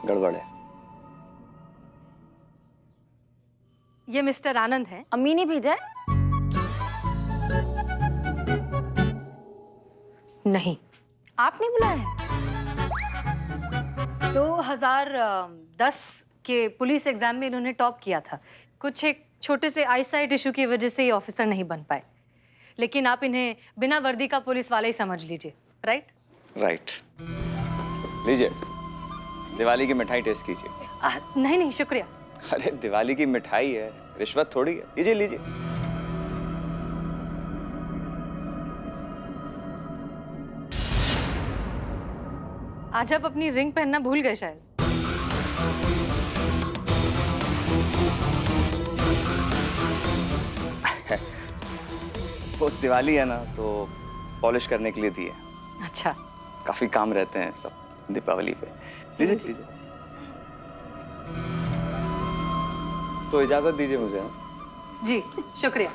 गड़बड़ है। ये मिस्टर आनंद है। अम्मी ने भेजा है? नहीं। आपने बुलाया? 2010 के पुलिस एग्जाम में इन्होंने टॉप किया था। कुछ एक छोटे से आईसाइट इशू की वजह से ये ऑफिसर नहीं बन पाए, लेकिन आप इन्हें बिना वर्दी का पुलिस वाला ही समझ लीजिए, राइट? राइट। लीजिए, दिवाली की मिठाई टेस्ट कीजिए। नहीं नहीं, शुक्रिया। अरे दिवाली की मिठाई है, रिश्वत थोड़ी है। लीजिए लीजिए। आज आप अपनी रिंग पहनना भूल गए शायद। वो दिवाली है ना, तो पॉलिश करने के लिए दी है। अच्छा। काफी काम रहते हैं सब दीपावली पे। लीजिए लीजिए। तो इजाजत दीजिए मुझे। जी शुक्रिया।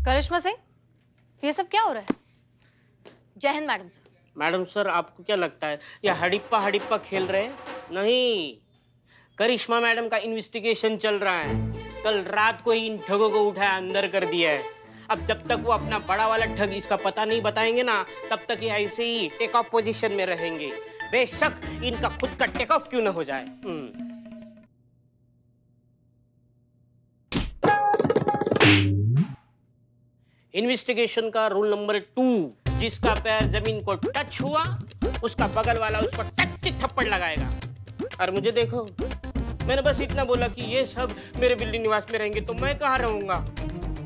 करिश्मा सिंह, ये सब क्या हो रहा है? जय Hind madam sir. Madam sir, आपको क्या लगता है ये हड़िप्पा हड़िप्पा खेल रहे हैं? नहीं, करिश्मा मैडम का इन्वेस्टिगेशन चल रहा है। कल रात को ही इन ठगों को उठाया अंदर कर दिया है। अब जब तक वो अपना बड़ा वाला ठग इसका पता नहीं बताएंगे ना, तब तक ये ऐसे ही टेक ऑफ पोजीशन में रहेंगे। बेशक इनका खुद का टेक ऑफ क्यों ना हो जाए। इन्वेस्टिगेशन का रूल नंबर 2, जिसका पैर जमीन को टच हुआ उसका बगल वाला उस पर टच थप्पड़ लगाएगा। और मुझे देखो, मैंने बस इतना बोला कि ये सब मेरे बिल्डिंग निवास में रहेंगे तो मैं कहाँ रहूंगा,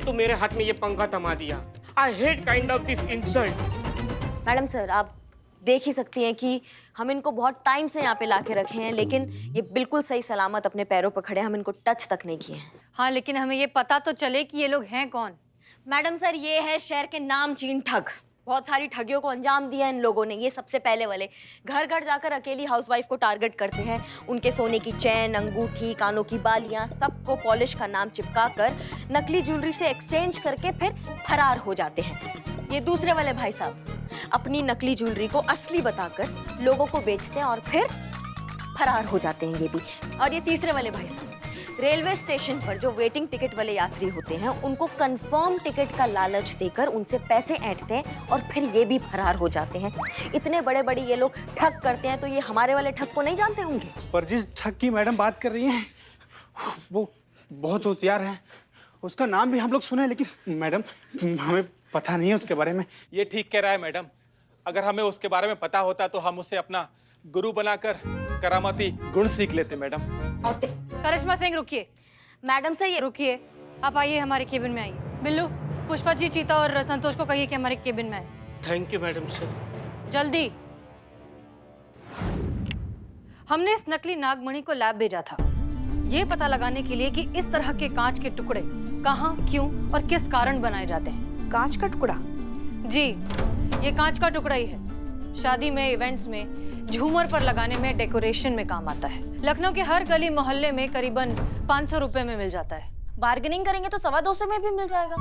तो मेरे हाथ में ये पंखा थमा दिया। I hate kind of this insult. Madam sir, आप देख ही सकती हैं कि हम इनको बहुत टाइम से यहाँ पे लाके रखे हैं, लेकिन ये बिल्कुल सही सलामत अपने पैरों पर खड़े हैं, हम इनको टच तक नहीं किए हैं। हाँ, लेकिन हमें ये पता तो चले कि ये लोग हैं कौन। मैडम सर, ये है शहर के नामचीन ठग। बहुत सारी ठगियों को अंजाम दिया इन लोगों ने। ये सबसे पहले वाले घर घर जाकर अकेली हाउसवाइफ को टारगेट करते हैं, उनके सोने की चैन, अंगूठी, कानों की बालियां सबको पॉलिश का नाम चिपका कर नकली ज्वेलरी से एक्सचेंज करके फिर फरार हो जाते हैं। ये दूसरे वाले भाई साहब अपनी नकली ज्वेलरी को असली बताकर लोगों को बेचते हैं और फिर फरार हो जाते हैं ये भी। और ये तीसरे वाले भाई साहब रेलवे स्टेशन पर जो वेटिंग टिकट वाले यात्री होते हैं उनको कंफर्म टिकट का लालच देकर उनसे पैसे ऐंठते हैं और फिर ये भी फरार हो जाते हैं। इतने बड़े बड़े ये लोग ठग करते हैं, तो ये हमारे वाले ठग को नहीं जानते होंगे? पर जिस ठग की मैडम बात कर रही हैं वो बहुत होशियार है। उसका नाम भी हम लोग सुने, लेकिन मैडम हमें पता नहीं है उसके बारे में। ये ठीक कह रहा है मैडम, अगर हमें उसके बारे में पता होता तो हम उसे अपना गुरु बनाकर करामाती गुण सीख लेते मैडम। करिश्मा सिंह, रुकिए। मैडम से ये रुकिए, आप आइए हमारे केबिन में आइए। बिल्लू, पुष्पा जी, चीता और संतोष को कहिए कि हमारे केबिन में आए। Thank you madam sir. जल्दी। हमने इस नकली नागमणि को लैब भेजा था, ये पता लगाने के लिए कि इस तरह के कांच के टुकड़े कहाँ, क्यों और किस कारण बनाए जाते हैं। कांच का टुकड़ा? जी, ये कांच का टुकड़ा ही है। शादी में, इवेंट्स में, झूमर पर लगाने में, डेकोरेशन में काम आता है। लखनऊ के हर गली मोहल्ले में करीबन 500 रुपए में मिल जाता है। बार्गेनिंग करेंगे तो 225 में भी मिल जाएगा।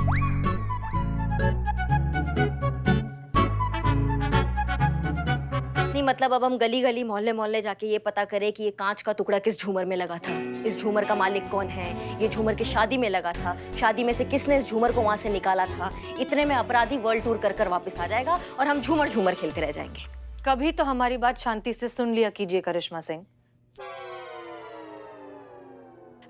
नहीं मतलब अब हम गली गली मोहल्ले मोहल्ले जाके ये पता करें कि ये कांच का टुकड़ा किस झूमर में लगा था, इस झूमर का मालिक कौन है, ये झूमर की शादी में लगा था, शादी में से किसने इस झूमर को वहां से निकाला था। इतने में अपराधी वर्ल्ड टूर कर वापस आ जाएगा और हम झूमर झूमर खेलते रह जाएंगे। कभी तो हमारी बात शांति से सुन लिया कीजिए करिश्मा सिंह।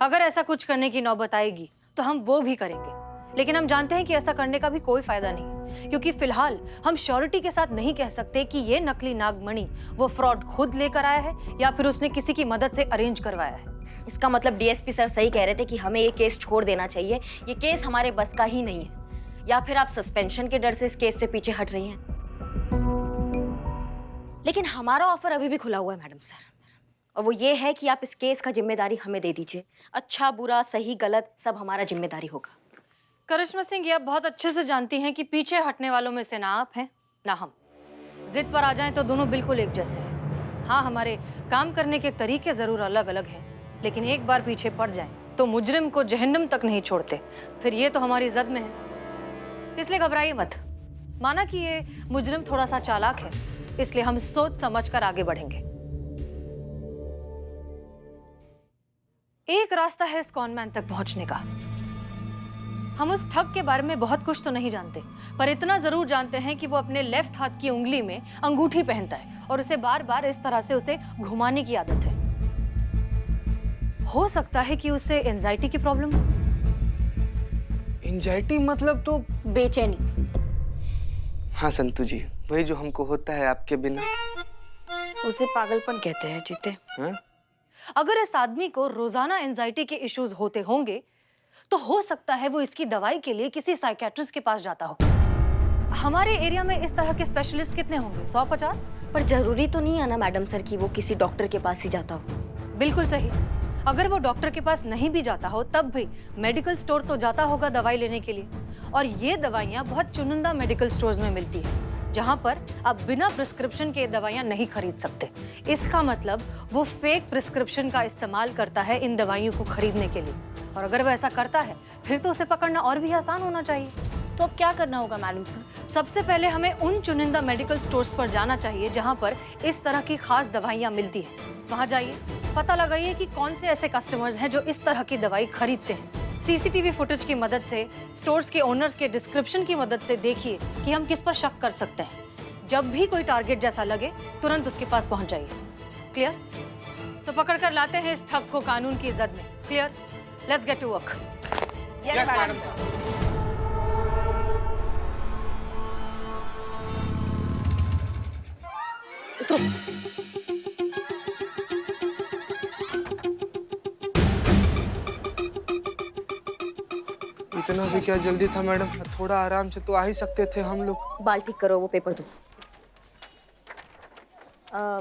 अगर ऐसा कुछ करने की नौबत आएगी तो हम वो भी करेंगे, लेकिन हम जानते हैं कि ऐसा करने का भी कोई फायदा नहीं, क्योंकि फिलहाल हम श्योरिटी के साथ नहीं कह सकते कि ये नकली नागमणि वो फ्रॉड खुद लेकर आया है या फिर उसने किसी की मदद से अरेंज करवाया है। इसका मतलब डीएसपी सर सही कह रहे थे कि हमें ये केस छोड़ देना चाहिए। ये केस हमारे बस का ही नहीं है, या फिर आप सस्पेंशन के डर से इस केस से पीछे हट रही हैं? लेकिन हमारा ऑफर अभी भी खुला हुआ है मैडम सर, और वो ये है कि आप इस केस का जिम्मेदारी हमें दे दीजिए। अच्छा बुरा सही गलत सब हमारा जिम्मेदारी होगा। करिश्मा सिंह, ये आप बहुत अच्छे से जानती हैं कि पीछे हटने वालों में से ना आप हैं ना हम। जिद पर आ जाएं तो दोनों बिल्कुल एक जैसे हैं। हाँ, हमारे काम करने के तरीके जरूर अलग अलग हैं, लेकिन एक बार पीछे पड़ जाएं तो मुजरिम को जहन्नम तक नहीं छोड़ते। फिर ये तो हमारी जद में है, इसलिए घबराइए मत। माना कि ये मुजरिम थोड़ा सा चालाक है, इसलिए हम सोच समझ कर आगे बढ़ेंगे। एक रास्ता है इस कॉनमैन तक पहुंचने का। हम उस ठग के बारे में बहुत कुछ तो नहीं जानते, पर इतना जरूर जानते हैं कि वो अपने लेफ्ट हाथ की उंगली में अंगूठी पहनता है और उसे बार बार इस तरह से उसे घुमाने की आदत है। हो सकता है कि उसे एंजाइटी की प्रॉब्लम हो। एंजाइटी मतलब तो बेचैनी। हाँ संतू जी, वही जो हमको होता है आपके बिना। उसे पागलपन कहते हैं जीते। हाँ? अगर इस आदमी को रोजाना एंजाइटी के इश्यूज होते होंगे तो हो सकता है वो इसकी दवाई के लिए किसी साइकियाट्रिस्ट के पास जाता हो। हमारे एरिया में इस तरह के स्पेशलिस्ट कितने होंगे? 100-50? पर जरूरी तो नहीं है ना मैडम सर कि वो किसी डॉक्टर के पास ही जाता हो। बिल्कुल सही। अगर वो डॉक्टर के पास नहीं भी जाता हो तब भी मेडिकल स्टोर तो जाता होगा दवाई लेने के लिए, और ये दवाइयाँ बहुत चुनिंदा मेडिकल स्टोर्स में मिलती है जहाँ पर आप बिना प्रिस्क्रिप्शन के दवाइयाँ नहीं खरीद सकते। इसका मतलब वो फेक प्रिस्क्रिप्शन का इस्तेमाल करता है इन दवाइयों को खरीदने के लिए, और अगर वो ऐसा करता है फिर तो उसे पकड़ना और भी आसान होना चाहिए। तो अब क्या करना होगा मैडम सर? सबसे पहले हमें उन चुनिंदा मेडिकल स्टोर्स पर जाना चाहिए जहाँ पर इस तरह की खास दवाइयाँ मिलती हैं। वहाँ जाइए, पता लगाइए कि कौन से ऐसे कस्टमर्स हैं जो इस तरह की दवाई खरीदते हैं। सीसीटीवी फुटेज की मदद से, स्टोर्स के ओनर्स के डिस्क्रिप्शन की मदद से देखिए कि हम किस पर शक कर सकते हैं। जब भी कोई टारगेट जैसा लगे तुरंत उसके पास पहुंच जाइए। क्लियर? तो पकड़ कर लाते हैं इस ठग को कानून की इज्जत में। Clear? Let's get to work. Yes madam. उतरो। इतना भी क्या जल्दी था मैडम? थोड़ा आराम से तो आ ही सकते थे हम लोग। बाल ठीक करो, वो पेपर दो।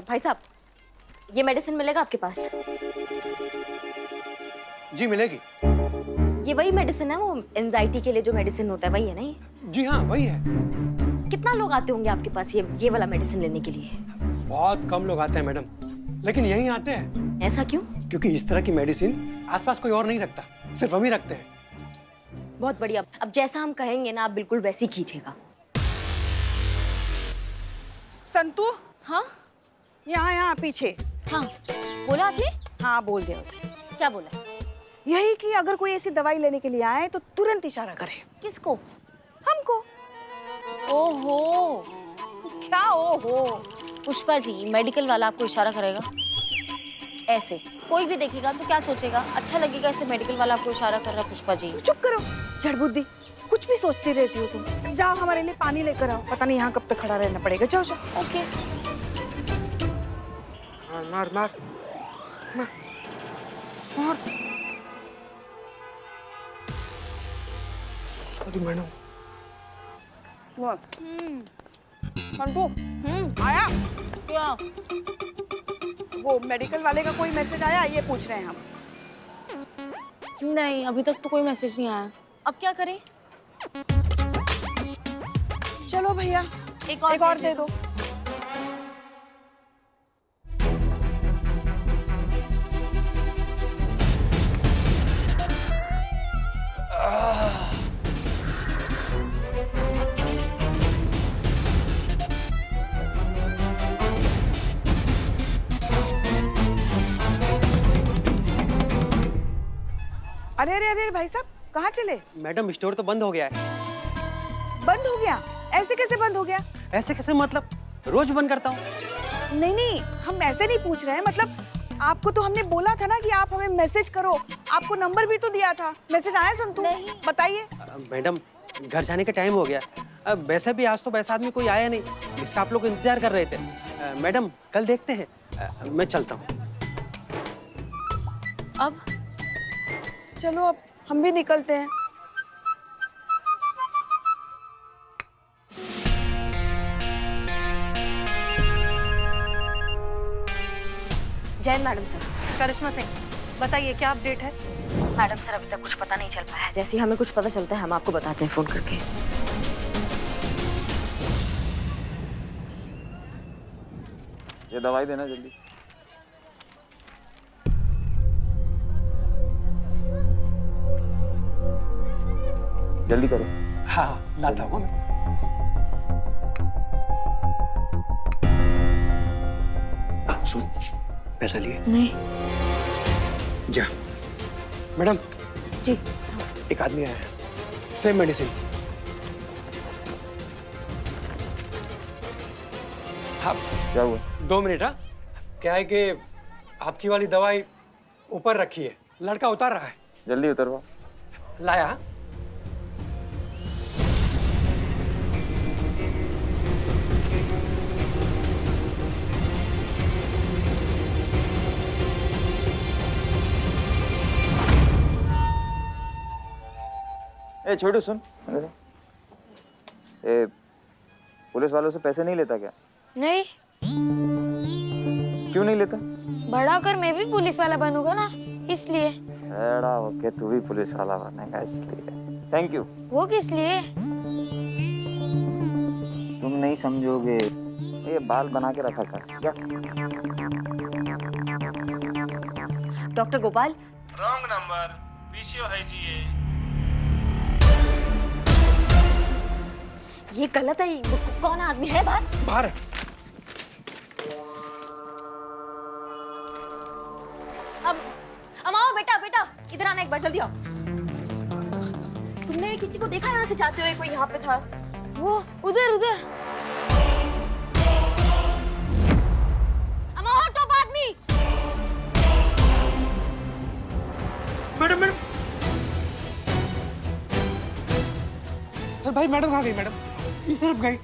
भाई साहब, ये मेडिसिन मिलेगा आपके पास? जी मिलेगी। ये वही मेडिसिन है, वो एंजाइटी के लिए जो मेडिसिन होता है, वही है ना ये? जी हाँ वही है। कितना लोग आते होंगे आपके पास ये वाला मेडिसिन लेने के लिए? बहुत कम लोग आते हैं मैडम, लेकिन यहीं आते हैं। ऐसा क्यों? क्योंकि इस तरह की मेडिसिन आसपास कोई और नहीं रखता, सिर्फ हम ही रखते हैं। बहुत बढ़िया। अब जैसा हम कहेंगे ना, आप बिल्कुल वैसे ही कीजिएगा। संतू, हाँ यहाँ पीछे। हाँ बोला आपने? हाँ बोल दिया उसे। क्या बोला? यही कि अगर कोई ऐसी दवाई लेने के लिए आए तो तुरंत इशारा करे। किसको? हमको। ओहो, क्या ओहो? पुष्पा जी, मेडिकल वाला आपको इशारा करेगा ऐसे? कोई भी देखेगा तो क्या सोचेगा? अच्छा लगेगा ऐसे मेडिकल वाला आपको इशारा कर रहा है? पुष्पा जी चुप करो, जड़ बुद्धि, कुछ भी सोचती रहती हो तुम। जाओ हमारे लिए पानी लेकर आओ, पता नहीं यहाँ कब तक खड़ा रहना पड़ेगा। जाओ जाओ। ओके। मार मार मार मार। Sorry madam. संतू, आया? क्या? वो मेडिकल वाले का कोई मैसेज आया, ये पूछ रहे हैं हम। नहीं, अभी तक तो कोई मैसेज नहीं आया। अब क्या करें? चलो भैया, एक और दे दो। अरे अरे अरे भाई साहब, कहाँ चले? मैडम स्टोर तो बंद हो गया है। बंद हो गया? ऐसे कैसे बंद हो गया? ऐसे कैसे मतलब? रोज बंद करता हूँ। नहीं नहीं, हम ऐसे नहीं पूछ रहे हैं। मतलब आपको तो हमने बोला था ना कि आप हमें मैसेज करो, आपको नंबर भी तो दिया था। मैसेज आया संतू? बताइए। मैडम घर जाने का टाइम हो गया। अब वैसे भी आज तो वैसा आदमी कोई आया नहीं जिसका आप लोग इंतजार कर रहे थे। मैडम कल देखते हैं। मैं चलता हूँ। अब चलो, अब हम भी निकलते हैं। Jain madam sir. करिश्मा सिंह, बताइए क्या अपडेट है? मैडम सर, अभी तक कुछ पता नहीं चल पाया है। जैसे ही हमें कुछ पता चलता है हम आपको बताते हैं फोन करके। ये दवाई देना जल्दी। जल्दी करो। हाँ लाता हूँ मैं। सुन, पैसा लिए? नहीं। जा। मैडम जी। एक आदमी आया है, सेम मेडिसिन। हाँ क्या हुआ? 2 मिनट। हाँ क्या है कि आपकी वाली दवाई ऊपर रखी है, लड़का उतार रहा है। जल्दी उतरवा। लाया। ए छोटू सुन, ए पुलिस वालों से पैसे नहीं लेता क्या? नहीं। क्यों नहीं लेता? बड़ा होकर मैं भी पुलिस वाला बनूंगा ना, इसलिए। बड़ा होके तू भी पुलिस वाला बनेगा इसलिए। Thank you. वो किस लिए? तुम नहीं समझोगे। ये बाल बना के रखा कर क्या? Doctor Gopal. Wrong number, PCO है जी ये गलत है। कौन आदमी है बाहर? बाहर। अब आओ बेटा, बेटा इधर आना एक बार, जल्दी आओ। तुमने किसी को देखा यहाँ से जाते हुए? कोई यहाँ पे था? वो उधर उधर। अमाओ, टॉप आदमी। Madam madam. अरे भाई मैडम कहाँ गई? मैडम इस तरफ गई।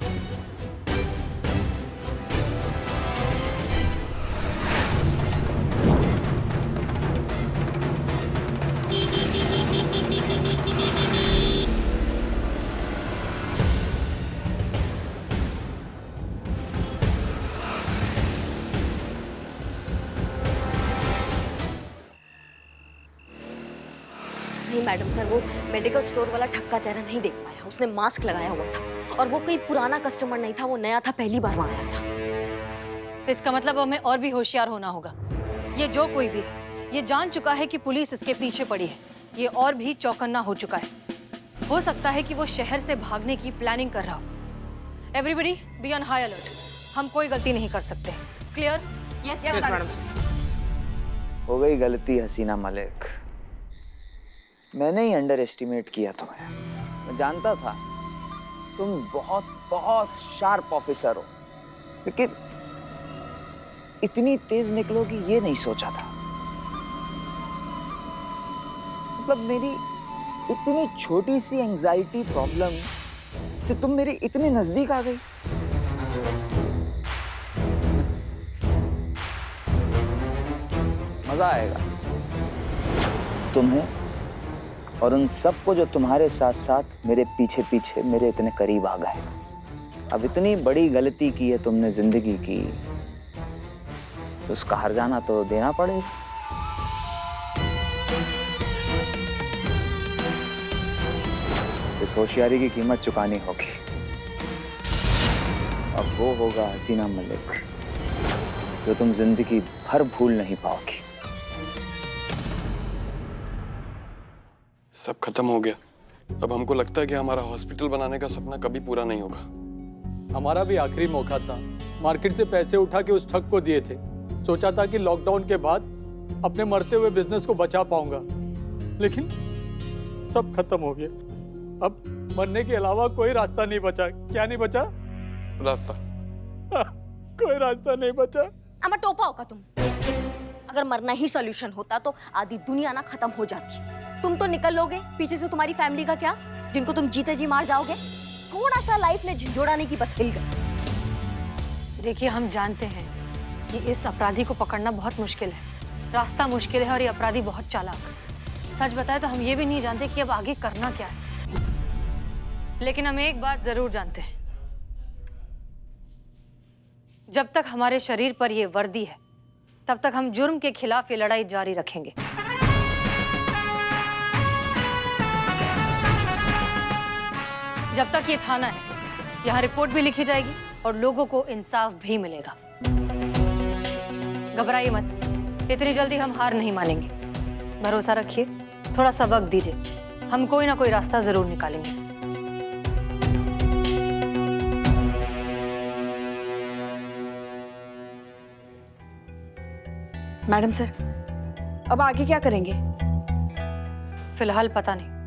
नहीं मैडम सर, वो मेडिकल स्टोर वाला ठग का चेहरा नहीं देख पाया। उसने मास्क लगाया हुआ था और वो कोई पुराना कस्टमर नहीं था, वो नया था, पहली बार वहाँ आया था। इसका मतलब हमें और भी होशियार होना होगा। ये जो कोई भी है, ये जान चुका है कि पुलिस इसके पीछे पड़ी है। ये और भी चौकन्ना हो चुका है। हो सकता है कि वो शहर से भागने की प्लानिंग कर रहा हो। Everybody be on high alert. हम कोई गलती नहीं कर सकते। क्लियर? Yes madam. हो गई गलती हसीना मलिक, मैंने ही अंडर एस्टिमेट किया तुम्हें। मैं जानता था तुम बहुत बहुत शार्प ऑफिसर हो, लेकिन इतनी तेज निकलोगी ये नहीं सोचा था। मतलब मेरी इतनी छोटी सी एंजाइटी प्रॉब्लम से तुम मेरे इतने नजदीक आ गई। मजा आएगा तुम्हें और उन सबको जो तुम्हारे साथ साथ मेरे पीछे पीछे मेरे इतने करीब आ गए। अब इतनी बड़ी गलती की है तुमने जिंदगी की, तो उसका हर्जाना तो देना पड़ेगा। इस होशियारी की कीमत चुकानी होगी। अब वो होगा हसीना मलिक जो तुम जिंदगी भर भूल नहीं पाओगी। सब खत्म हो गया। अब हमको लगता है कि हमारा हॉस्पिटल बनाने का सपना कभी पूरा नहीं होगा। हमारा भी आखिरी मौका था। मार्केट से पैसे उठा के उस ठग को दिए थे। सोचा था कि लॉकडाउन के बाद अपने मरते हुए बिजनेस को बचा पाऊंगा, लेकिन सब खत्म हो गया। अब मरने के अलावा कोई रास्ता नहीं बचा। क्या नहीं बचा? रास्ता। कोई रास्ता नहीं बचा। अमा टोपा होगा तुम। अगर मरना ही सॉल्यूशन होता तो आधी दुनिया ना खत्म हो जाती। तुम तो निकल लोगे, पीछे से तुम्हारी फैमिली का क्या, जिनको तुम जीते जी मार जाओगे। थोड़ा सा लाइफ में झंझोड़ाने की बस हिल गई। देखिए, हम जानते हैं कि इस अपराधी को पकड़ना बहुत मुश्किल है, रास्ता मुश्किल है और ये अपराधी बहुत चालाक। सच बताए तो हम ये भी नहीं जानते कि अब आगे करना क्या है, लेकिन हम एक बात जरूर जानते हैं, जब तक हमारे शरीर पर ये वर्दी है तब तक हम जुर्म के खिलाफ ये लड़ाई जारी रखेंगे। जब तक ये थाना है, यहाँ रिपोर्ट भी लिखी जाएगी और लोगों को इंसाफ भी मिलेगा। घबराइए मत, इतनी जल्दी हम हार नहीं मानेंगे। भरोसा रखिए, थोड़ा सा वक्त दीजिए, हम कोई ना कोई रास्ता जरूर निकालेंगे। मैडम सर, अब आगे क्या करेंगे? फिलहाल पता नहीं।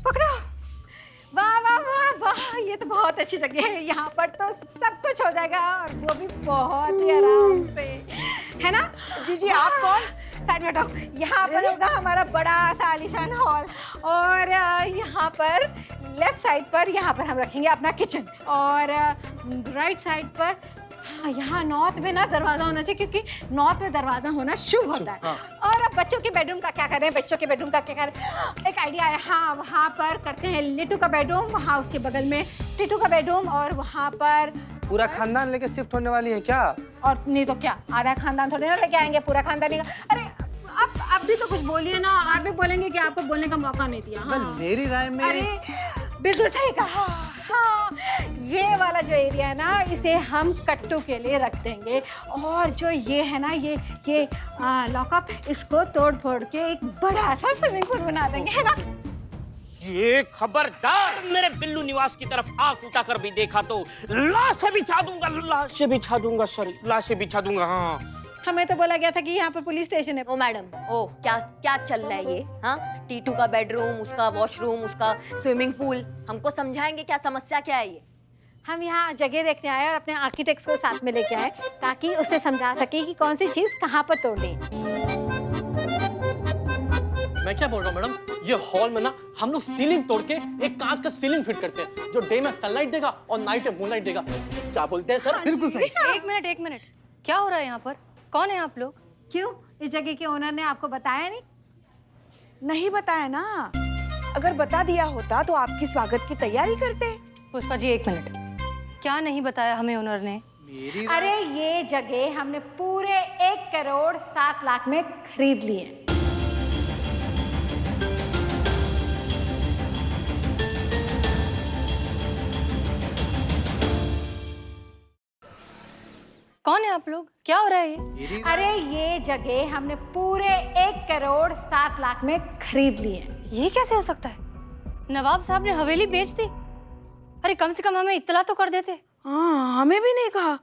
पकड़ो। वाह वाह वाह वाह, ये तो बहुत अच्छी जगह है। यहाँ पर तो सब कुछ हो जाएगा और वो भी बहुत ही आराम से, है ना? जी जी, आप कौन? साइड में हटो। यहाँ पर होगा हमारा बड़ा सा आलीशान हॉल और यहाँ पर लेफ्ट साइड पर यहाँ पर हम रखेंगे अपना किचन और राइट साइड पर हाँ, यहाँ नॉर्थ में ना दरवाजा होना चाहिए, क्योंकि नॉर्थ में दरवाजा होना शुभ होता है। और अब बच्चों के बेडरूम का क्या करें? बच्चों के बेडरूम का क्या करें? एक आइडिया है। हाँ, वहाँ पर करते हैं लिट्टू का बेडरूम, वहाँ उसके बगल में टिटू का बेडरूम और वहाँ पर पूरा खानदान लेके शिफ्ट होने वाली है क्या? और नहीं तो क्या, आधा खानदान थोड़ी ना लेके आएंगे, पूरा खानदान ही। अरे आप भी तो कुछ बोलिए ना। आप भी बोलेंगे कि आपको बोलने का मौका नहीं दिया। हाँ। मेरी राय में अरे बिल्कुल सही कहा। हाँ, ये वाला जो एरिया है ना, इसे हम कट्टू के लिए रख देंगे और जो ये है ना, ये लॉकअप, इसको तोड़ फोड़ के एक बड़ा सा स्विमिंग पूल बना देंगे, है ना? ये खबरदार मेरे बिल्लू निवास की तरफ आंख उठाकर भी देखा तो लाशें बिछा दूंगा, लाशें बिछा दूंगा, सॉरी लाशें बिछा दूंगा। हाँ, हमें तो बोला गया था कि यहाँ पर पुलिस स्टेशन है। ओ मैडम, ओ क्या क्या चल रहा है ये? हाँ, टीटू का बेडरूम, उसका वॉशरूम, उसका स्विमिंग पूल, हमको समझाएंगे क्या समस्या क्या है ये? हम यहाँ जगह देखने आए और अपने आर्किटेक्ट्स को साथ में लेके आए ताकि उसे समझा सके कि कौन सी चीज कहाँ पर तोड़नी है। मैं क्या बोल रहा हूँ मैडम, ये हॉल में ना हम लोग सीलिंग तोड़ के एक कांच का सीलिंग फिट करते हैं जो डे में सनलाइट देगा और नाइट में मूनलाइट देगा। क्या बोलते हैं सर? बिल्कुल सही। एक मिनट, क्या हो रहा है यहाँ पर? कौन है आप लोग? क्यों, इस जगह के ओनर ने आपको बताया नहीं? नहीं बताया ना। अगर बता दिया होता तो आपकी स्वागत की तैयारी करते। पुष्पा जी 1 मिनट, क्या नहीं बताया हमें ओनर ने? अरे ये जगह हमने पूरे 1 करोड़ 7 लाख में खरीद ली है। कौन है आप लोग? क्या हो रहा है ये? अरे ये जगह हमने पूरे 1 करोड़ 7 लाख में खरीद ली है। ये कैसे हो सकता है? नवाब साहब ने हवेली बेच दी? अरे कम से कम हमें इत्तला तो कर देते। हाँ, हमें भी नहीं कहा।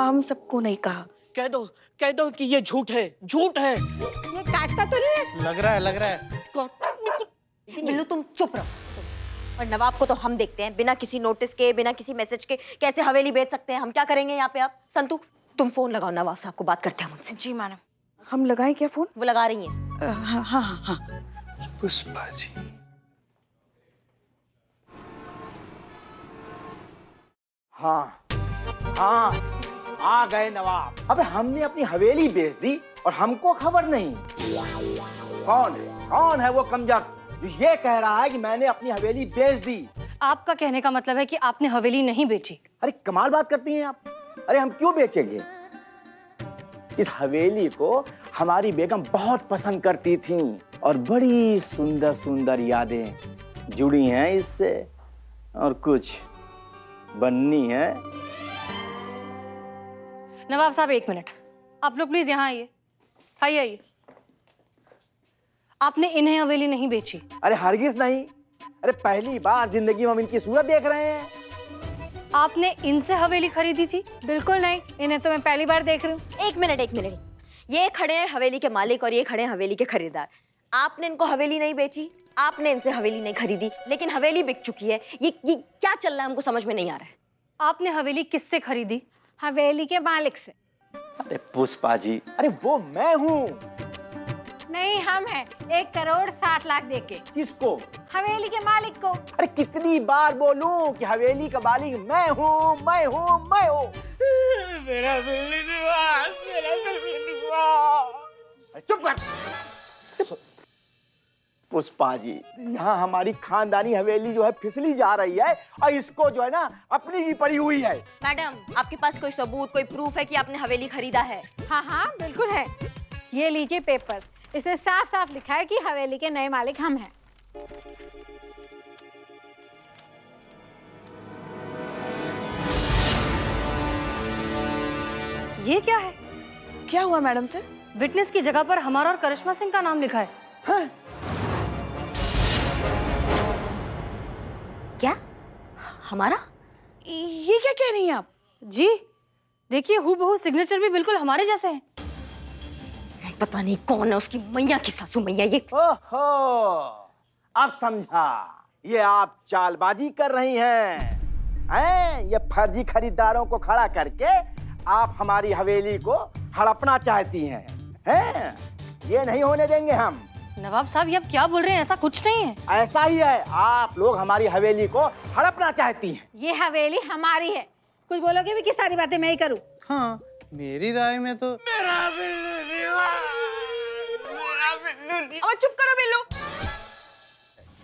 हम सबको नहीं कहा। कह दो कि ये झूठ है, झूठ है। ये काटता तो नहीं है? लग रहा है। बिल्लू तुम चुप रहो। और नवाब को तो हम देखते हैं बिना किसी नोटिस के, बिना किसी मैसेज के कैसे हवेली बेच सकते हैं। हम क्या करेंगे यहाँ पे? आप संतू तुम फोन लगाओ, नवाब साहब को बात करते हैं मुझसे। जी मैडम। हम लगाएं क्या फोन? वो लगा रही हैं। हाँ हाँ हाँ। पुष्पा जी, हाँ हाँ, आ गए नवाब। अबे हमने अपनी हवेली बेच दी और हमको खबर नहीं। कौन है वो कमजोर जो ये कह रहा है कि मैंने अपनी हवेली बेच दी? आपका कहने का मतलब है कि आपने हवेली नहीं बेची? अरे कमाल बात करती हैं आप। अरे हम क्यों बेचेंगे? इस हवेली को हमारी बेगम बहुत पसंद करती थी और बड़ी सुंदर सुंदर यादें जुड़ी हैं इससे, और कुछ बननी है। नवाब साहब 1 मिनट, आप लोग प्लीज यहाँ आइए। आइए। आपने इन्हें हवेली नहीं बेची? अरे हरगिज नहीं। अरे पहली बार जिंदगी में हम इनकी सूरत देख रहे हैं। आपने इनसे हवेली खरीदी थी? बिल्कुल नहीं, इन्हें तो मैं पहली बार देख रही हूँ। एक मिनट। ये खड़े हैं हवेली के मालिक और ये खड़े हैं हवेली के खरीदार। आपने इनको हवेली नहीं बेची, आपने इनसे हवेली नहीं खरीदी, लेकिन हवेली बिक चुकी है। ये क्या चल रहा है? हमको समझ में नहीं आ रहा है। आपने हवेली किससे खरीदी? हवेली के मालिक से। अरे पुष्पा जी, अरे वो मैं हूँ। नहीं, हम हैं 1 करोड़ 7 लाख देके। किसको? हवेली के मालिक को। अरे कितनी बार बोलूं कि हवेली का मालिक मैं हूँ। मेरा बिल्लू चुप कर। पुष्पा जी, यहाँ हमारी खानदानी हवेली जो है फिसली जा रही है और इसको जो है ना अपनी ही पड़ी हुई है। मैडम, आपके पास कोई सबूत, कोई प्रूफ है कि आपने हवेली खरीदा है? हाँ बिल्कुल है। ये लीजिए पेपर्स, इसमें साफ साफ लिखा है कि हवेली के नए मालिक हम हैं। ये क्या है? क्या हुआ मैडम सर? विटनेस की जगह पर हमारा और करिश्मा सिंह का नाम लिखा है। हाँ? क्या? हमारा? ये क्या कह रही हैं आप? जी देखिए, हूबहू सिग्नेचर भी बिल्कुल हमारे जैसे हैं। पता नहीं कौन है उसकी मैया की सासू मैया ये। ओहो, अब समझा। ये आप चालबाजी कर रही हैं। ये फर्जी खरीदारों को खड़ा करके आप हमारी हवेली को हड़पना चाहती हैं। ये नहीं होने देंगे हम। नवाब साहब, ये आप क्या बोल रहे हैं? ऐसा कुछ नहीं है। ऐसा ही है, आप लोग हमारी हवेली को हड़पना चाहती हैं। ये हवेली हमारी है। कुछ बोलोगे भी कि सारी बातें मैं ही करूं? हाँ, मेरी राय में तो अब चुप करो बिल्लू।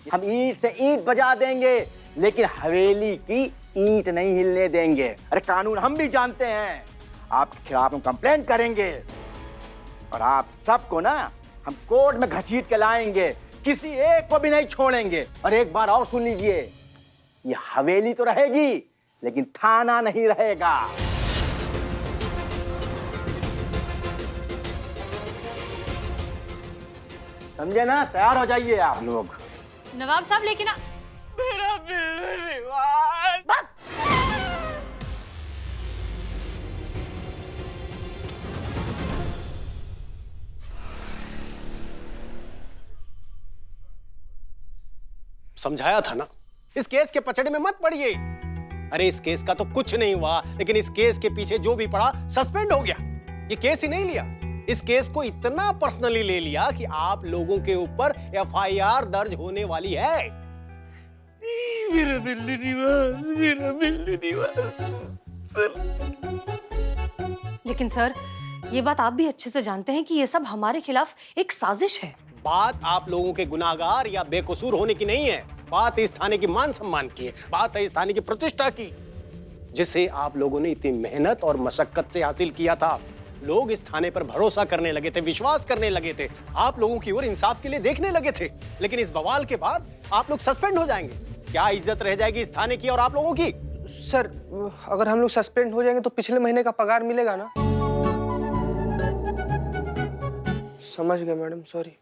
हम ईंट से ईंट बजा देंगे, लेकिन हवेली की ईंट नहीं हिलने देंगे। अरे कानून हम भी जानते हैं। आपके खिलाफ हम कंप्लेंट करेंगे और आप सबको ना हम कोर्ट में घसीट के लाएंगे। किसी एक को भी नहीं छोड़ेंगे। और एक बार और सुन लीजिए, ये हवेली तो रहेगी लेकिन थाना नहीं रहेगा। समझे ना? तैयार हो जाइए आप लोग। नवाब साहब, लेकिन मेरा बिल्लू रिवाज। समझाया था ना, इस केस के पचड़े में मत पड़िए। अरे इस केस का तो कुछ नहीं हुआ, लेकिन इस केस के पीछे जो भी पड़ा सस्पेंड हो गया। ये केस ही नहीं लिया, इस केस को इतना पर्सनली ले लिया कि आप लोगों के ऊपर एफआईआर दर्ज होने वाली है। मेरा बिल्लू निवास, मेरा बिल्लू निवास। लेकिन सर, ये बात आप भी अच्छे से जानते हैं कि ये सब हमारे खिलाफ एक साजिश है। बात आप लोगों के गुनाहगार या बेकसूर होने की नहीं है, बात इस थाने की मान सम्मान की है, बात है इस थाने की प्रतिष्ठा की, जिसे आप लोगों ने इतनी मेहनत और मशक्कत से हासिल किया था। लोग इस थाने पर भरोसा करने लगे थे, विश्वास करने लगे थे, आप लोगों की ओर इंसाफ के लिए देखने लगे थे। लेकिन इस बवाल के बाद आप लोग सस्पेंड हो जाएंगे। क्या इज्जत रह जाएगी इस थाने की और आप लोगों की? सर, अगर हम लोग सस्पेंड हो जाएंगे तो पिछले महीने का पगार मिलेगा ना? समझ गए मैडम, सॉरी।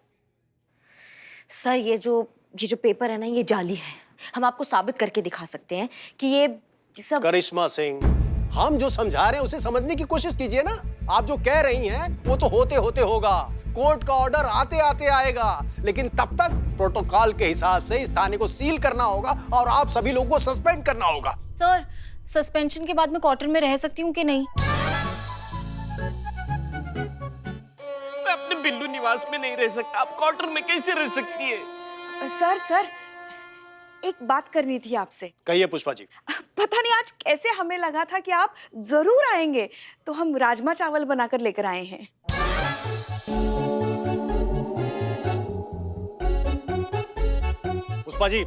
सर, ये जो पेपर है ना, ये जाली है। हम आपको साबित करके दिखा सकते हैं कि ये सब। करिश्मा सिंह, हम जो समझा रहे हैं उसे समझने की कोशिश कीजिए ना। आप जो कह रही हैं वो तो होते होते होगा, कोर्ट का ऑर्डर आते आते आएगा, लेकिन तब तक प्रोटोकॉल के हिसाब से इस थाने को सील करना होगा और आप सभी लोगों को सस्पेंड करना होगा। सर, सस्पेंशन के बाद मैं क्वार्टर में रह सकती हूँ कि नहीं? मैं अपने बिल्लू निवास में नहीं रह सकता, आप क्वार्टर में कैसे रह सकती है? सर, एक बात करनी थी आपसे। कहिए पुष्पा जी। पता नहीं आज कैसे हमें लगा था कि आप जरूर आएंगे, तो हम राजमा चावल बनाकर लेकर आए हैं। पुष्पा जी,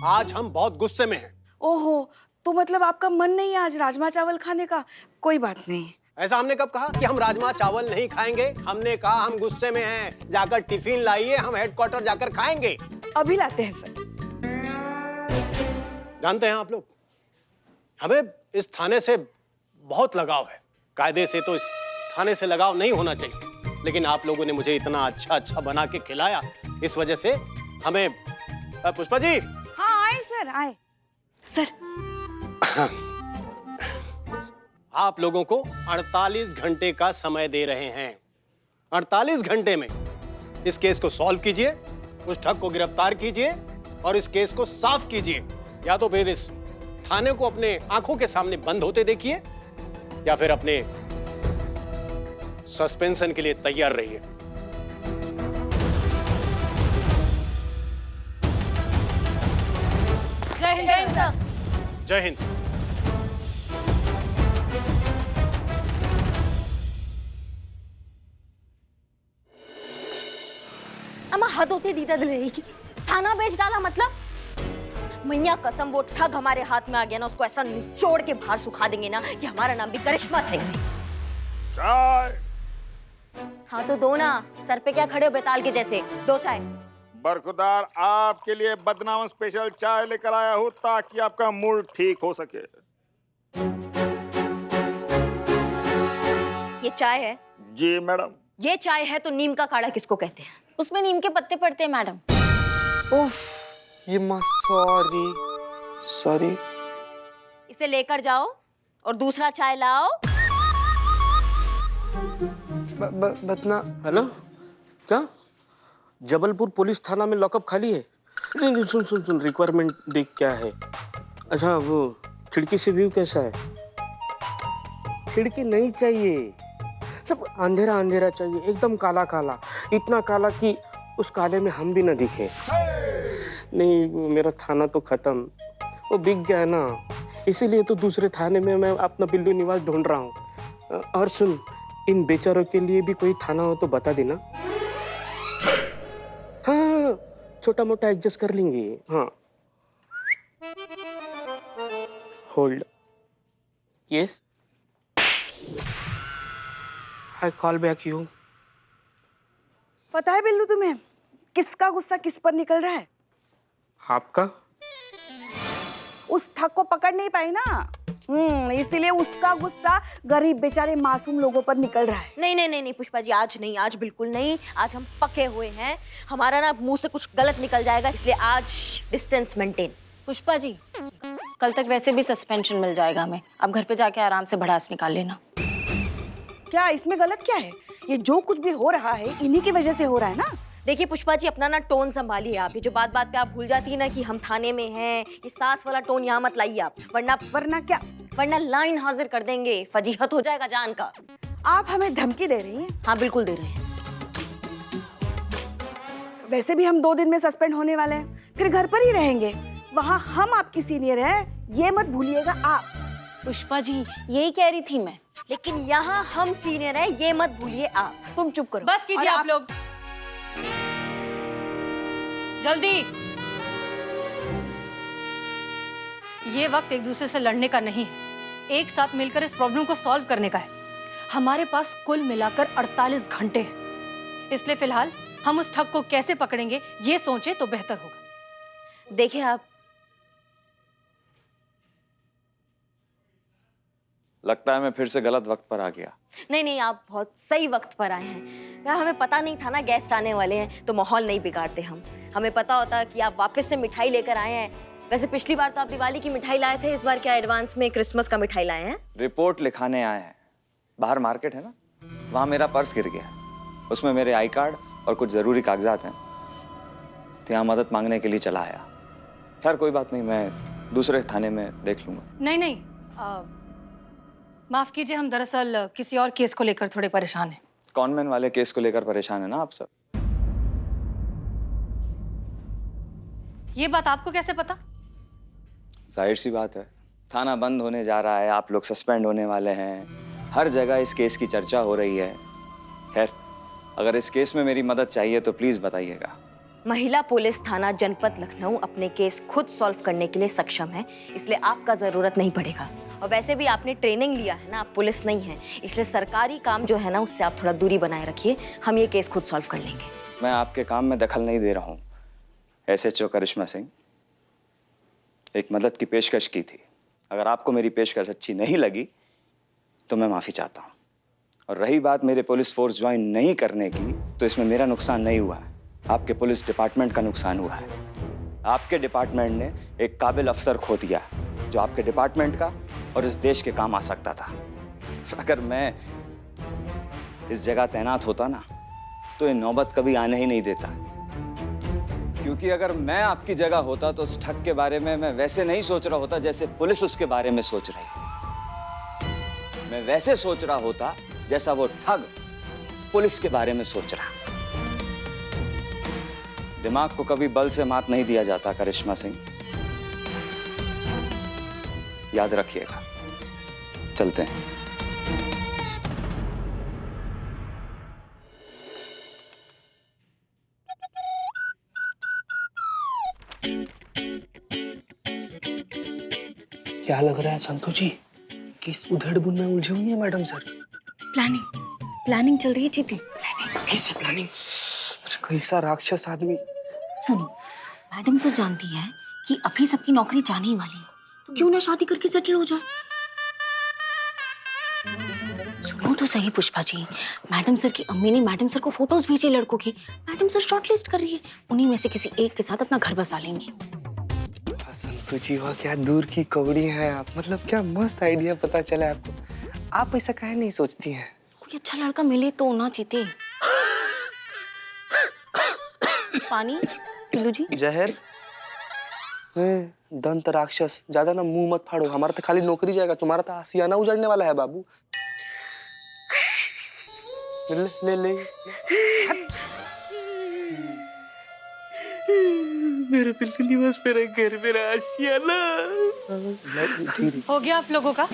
आज हम बहुत गुस्से में हैं। ओहो, तो मतलब आपका मन नहीं है आज राजमा चावल खाने का? कोई बात नहीं। ऐसा हमने कब कहा कि हम राजमा चावल नहीं खाएंगे? हमने कहा हम गुस्से में हैं, जाकर टिफिन लाइए, हम हेडक्वार्टर जाकर खाएंगे। अभी लाते हैं सर। जानते हैं आप लोग, हमें इस थाने से बहुत लगाव है। कायदे से तो इस थाने से लगाव नहीं होना चाहिए, लेकिन आप लोगों ने मुझे इतना अच्छा बना के खिलाया, इस वजह से हमें। पुष्पा जी। हाँ, आए सर, आए सर। आप लोगों को 48 घंटे का समय दे रहे हैं। 48 घंटे में इस केस को सॉल्व कीजिए, उस ठग को गिरफ्तार कीजिए और इस केस को साफ कीजिए, या तो फिर इस थाने को अपने आंखों के सामने बंद होते देखिए, या फिर अपने सस्पेंशन के लिए तैयार रहिए। जय हिंद सर। जय हिंद। अम्मा, हद होती दीदा दिलेरी की। थाना बेच डाला मतलब? मैया कसम, वो ठग हमारे हाथ में आ गया ना, उसको ऐसा निचोड़ के बाहर सुखा देंगे ना कि हमारा नाम भी करिश्मा सिंह है। चाय। हाँ तो दो ना, सर पे क्या खड़े हो बेताल के जैसे? दो चाय। बरखुदार, आपके लिए बदनाम स्पेशल चाय लेकर आया हूँ ताकि आपका मूड ठीक हो सके। ये चाय है? जी मैडम। ये चाय है तो नीम का काढ़ा किसको कहते हैं? उसमें नीम के पत्ते पड़ते हैं मैडम। उफ, ये माँ, सॉरी। इसे लेकर जाओ और दूसरा चाय लाओ। बतना। हेलो, क्या जबलपुर पुलिस थाना में लॉकअप खाली है? नहीं, सुन, रिक्वायरमेंट देख क्या है। अच्छा, वो खिड़की से व्यू कैसा है? खिड़की नहीं चाहिए, सब अंधेरा चाहिए, एकदम काला, इतना काला कि उस काले में हम भी ना दिखे। नहीं, वो मेरा थाना तो खत्म, वो बिक गया ना, इसीलिए तो दूसरे थाने में मैं अपना बिल्लू निवास ढूंढ रहा हूँ। और सुन, इन बेचारों के लिए भी कोई थाना हो तो बता देना। हाँ, छोटा मोटा एडजस्ट कर लेंगे। हाँ, hold. Yes, I call back you. पता है बिल्लू तुम्हें किसका गुस्सा किस पर निकल रहा है? आपका? उस ठग को पकड़ नहीं पाई ना, इसीलिए उसका गुस्सा गरीब बेचारे मासूम लोगों पर निकल रहा है। नहीं पुष्पा जी, आज नहीं, आज बिल्कुल नहीं। आज हम पके हुए हैं, हमारा ना मुंह से कुछ गलत निकल जाएगा, इसलिए आज डिस्टेंस मेंटेन। पुष्पा जी, कल तक वैसे भी सस्पेंशन मिल जाएगा हमें, अब घर पे जाके आराम से भड़ास निकाल लेना। क्या इसमें गलत क्या है? ये जो कुछ भी हो रहा है इन्हीं की वजह से हो रहा है ना। देखिए पुष्पा जी, अपना ना टोन संभालिए आप। ये जो बात पे आप भूल जाती है ना कि हम थाने में हैं, ये सास वाला टोन यहाँ मत लाइए आप, वरना क्या? वरना लाइन हाजिर कर देंगे, फजीहत हो जाएगा जान का। आप हमें धमकी दे रही हैं? हाँ बिल्कुल दे रहे हैं। वैसे भी हम 2 दिन में सस्पेंड होने वाले हैं, फिर घर पर ही रहेंगे। वहाँ हम आपकी सीनियर हैं, ये मत भूलिएगा आप। पुष्पा जी, यही कह रही थी मैं। लेकिन यहाँ हम सीनियर हैं, ये मत भूलिए आप। तुम चुप करो। बस कीजिए आप लोग। जल्दी। ये वक्त एक दूसरे से लड़ने का नहीं है, एक साथ मिलकर इस प्रॉब्लम को सॉल्व करने का है। हमारे पास कुल मिलाकर 48 घंटे हैं, इसलिए फिलहाल हम उस ठग को कैसे पकड़ेंगे ये सोचें तो बेहतर होगा। देखिए आप, लगता है मैं फिर से गलत वक्त पर आ गया। नहीं, आप बहुत सही वक्त पर आए हैं यार। हमें पता नहीं था ना गेस्ट आने वाले हैं, तो माहौल नहीं बिगाड़ते हम। हमें पता होता कि आप वापस से मिठाई लेकर आए हैं। वैसे पिछली बार तो आप दिवाली की मिठाई लाए थे, इस बार क्या एडवांस में क्रिसमस का मिठाई लाए हैं? रिपोर्ट लिखाने आए हैं। बाहर मार्केट है ना, वहाँ मेरा पर्स गिर गया, उसमें मेरे आई कार्ड और कुछ ज़रूरी कागजात हैं, तो यहाँ मदद मांगने के लिए चला आया। खैर कोई बात नहीं, मैं दूसरे थाने में देख लूँगा। नहीं, माफ कीजिए, हम दरअसल किसी और केस को लेकर थोड़े परेशान हैं। कॉनमैन वाले केस को लेकर परेशान है ना आप सब? ये बात आपको कैसे पता? जाहिर सी बात है, थाना बंद होने जा रहा है, आप लोग सस्पेंड होने वाले हैं, हर जगह इस केस की चर्चा हो रही है। खैर, अगर इस केस में मेरी मदद चाहिए तो प्लीज बताइएगा। महिला पुलिस थाना जनपद लखनऊ अपने केस खुद सॉल्व करने के लिए सक्षम है, इसलिए आपका जरूरत नहीं पड़ेगा। और वैसे भी आपने ट्रेनिंग लिया है ना, आप पुलिस नहीं है, इसलिए सरकारी काम जो है ना उससे आप थोड़ा दूरी बनाए रखिए। हम ये केस खुद सॉल्व कर लेंगे। मैं आपके काम में दखल नहीं दे रहा हूँ। SHO करिश्मा सिंह, एक मदद की पेशकश की थी, अगर आपको मेरी पेशकश अच्छी नहीं लगी तो मैं माफ़ी चाहता हूँ। और रही बात मेरे पुलिस फोर्स ज्वाइन नहीं करने की, तो इसमें मेरा नुकसान नहीं हुआ है, आपके पुलिस डिपार्टमेंट का नुकसान हुआ है। आपके डिपार्टमेंट ने एक काबिल अफसर खो दिया जो आपके डिपार्टमेंट का और इस देश के काम आ सकता था। अगर मैं इस जगह तैनात होता ना तो ये नौबत कभी आने ही नहीं देता, क्योंकि अगर मैं आपकी जगह होता तो उस ठग के बारे में मैं वैसे नहीं सोच रहा होता जैसे पुलिस उसके बारे में सोच रही है। मैं वैसे सोच रहा होता जैसा वो ठग पुलिस के बारे में सोच रहा। दिमाग को कभी बल से मात नहीं दिया जाता करिश्मा सिंह, याद रखिएगा। चलते हैं। क्या लग रहा है संतोष जी, किस उधेड़-बुन में उलझी हुई है मैडम सर? प्लानिंग चल रही है चीती। कैसी प्लानिंग? कैसा राक्षस आदमी। सुनो, मैडम सर जानती है कि अभी सबकी नौकरी जाने ही वाली है, तो क्यों ना शादी करके सेटल हो जाए। सुनो तो सही पुष्पा जी, मैडम सर की अम्मी ने मैडम सर को फोटोज भेजे लड़कों की, मैडम सर शॉर्टलिस्ट कर रही है, उन्हीं में से किसी एक के साथ अपना घर बसा लेंगी। संतु जी, वह क्या दूर की कौड़ी हैं आप, मतलब क्या मस्त आइडिया पता चला आपको। आप ऐसा काहे नहीं सोचती हैं? कोई अच्छा लड़का मिले तो ना चीते। पानी पिल्लू जी। जहर? दंत राक्षस, ज्यादा ना मुंह मत फाड़ो, हमारा तो खाली नौकरी जाएगा, तुम्हारा तो आसियाना उजड़ने वाला है बाबू। ले ले, ले। मेरा बिल्कुल निवास, मेरा घर, मेरा आसियाना। हो गया आप लोगों का?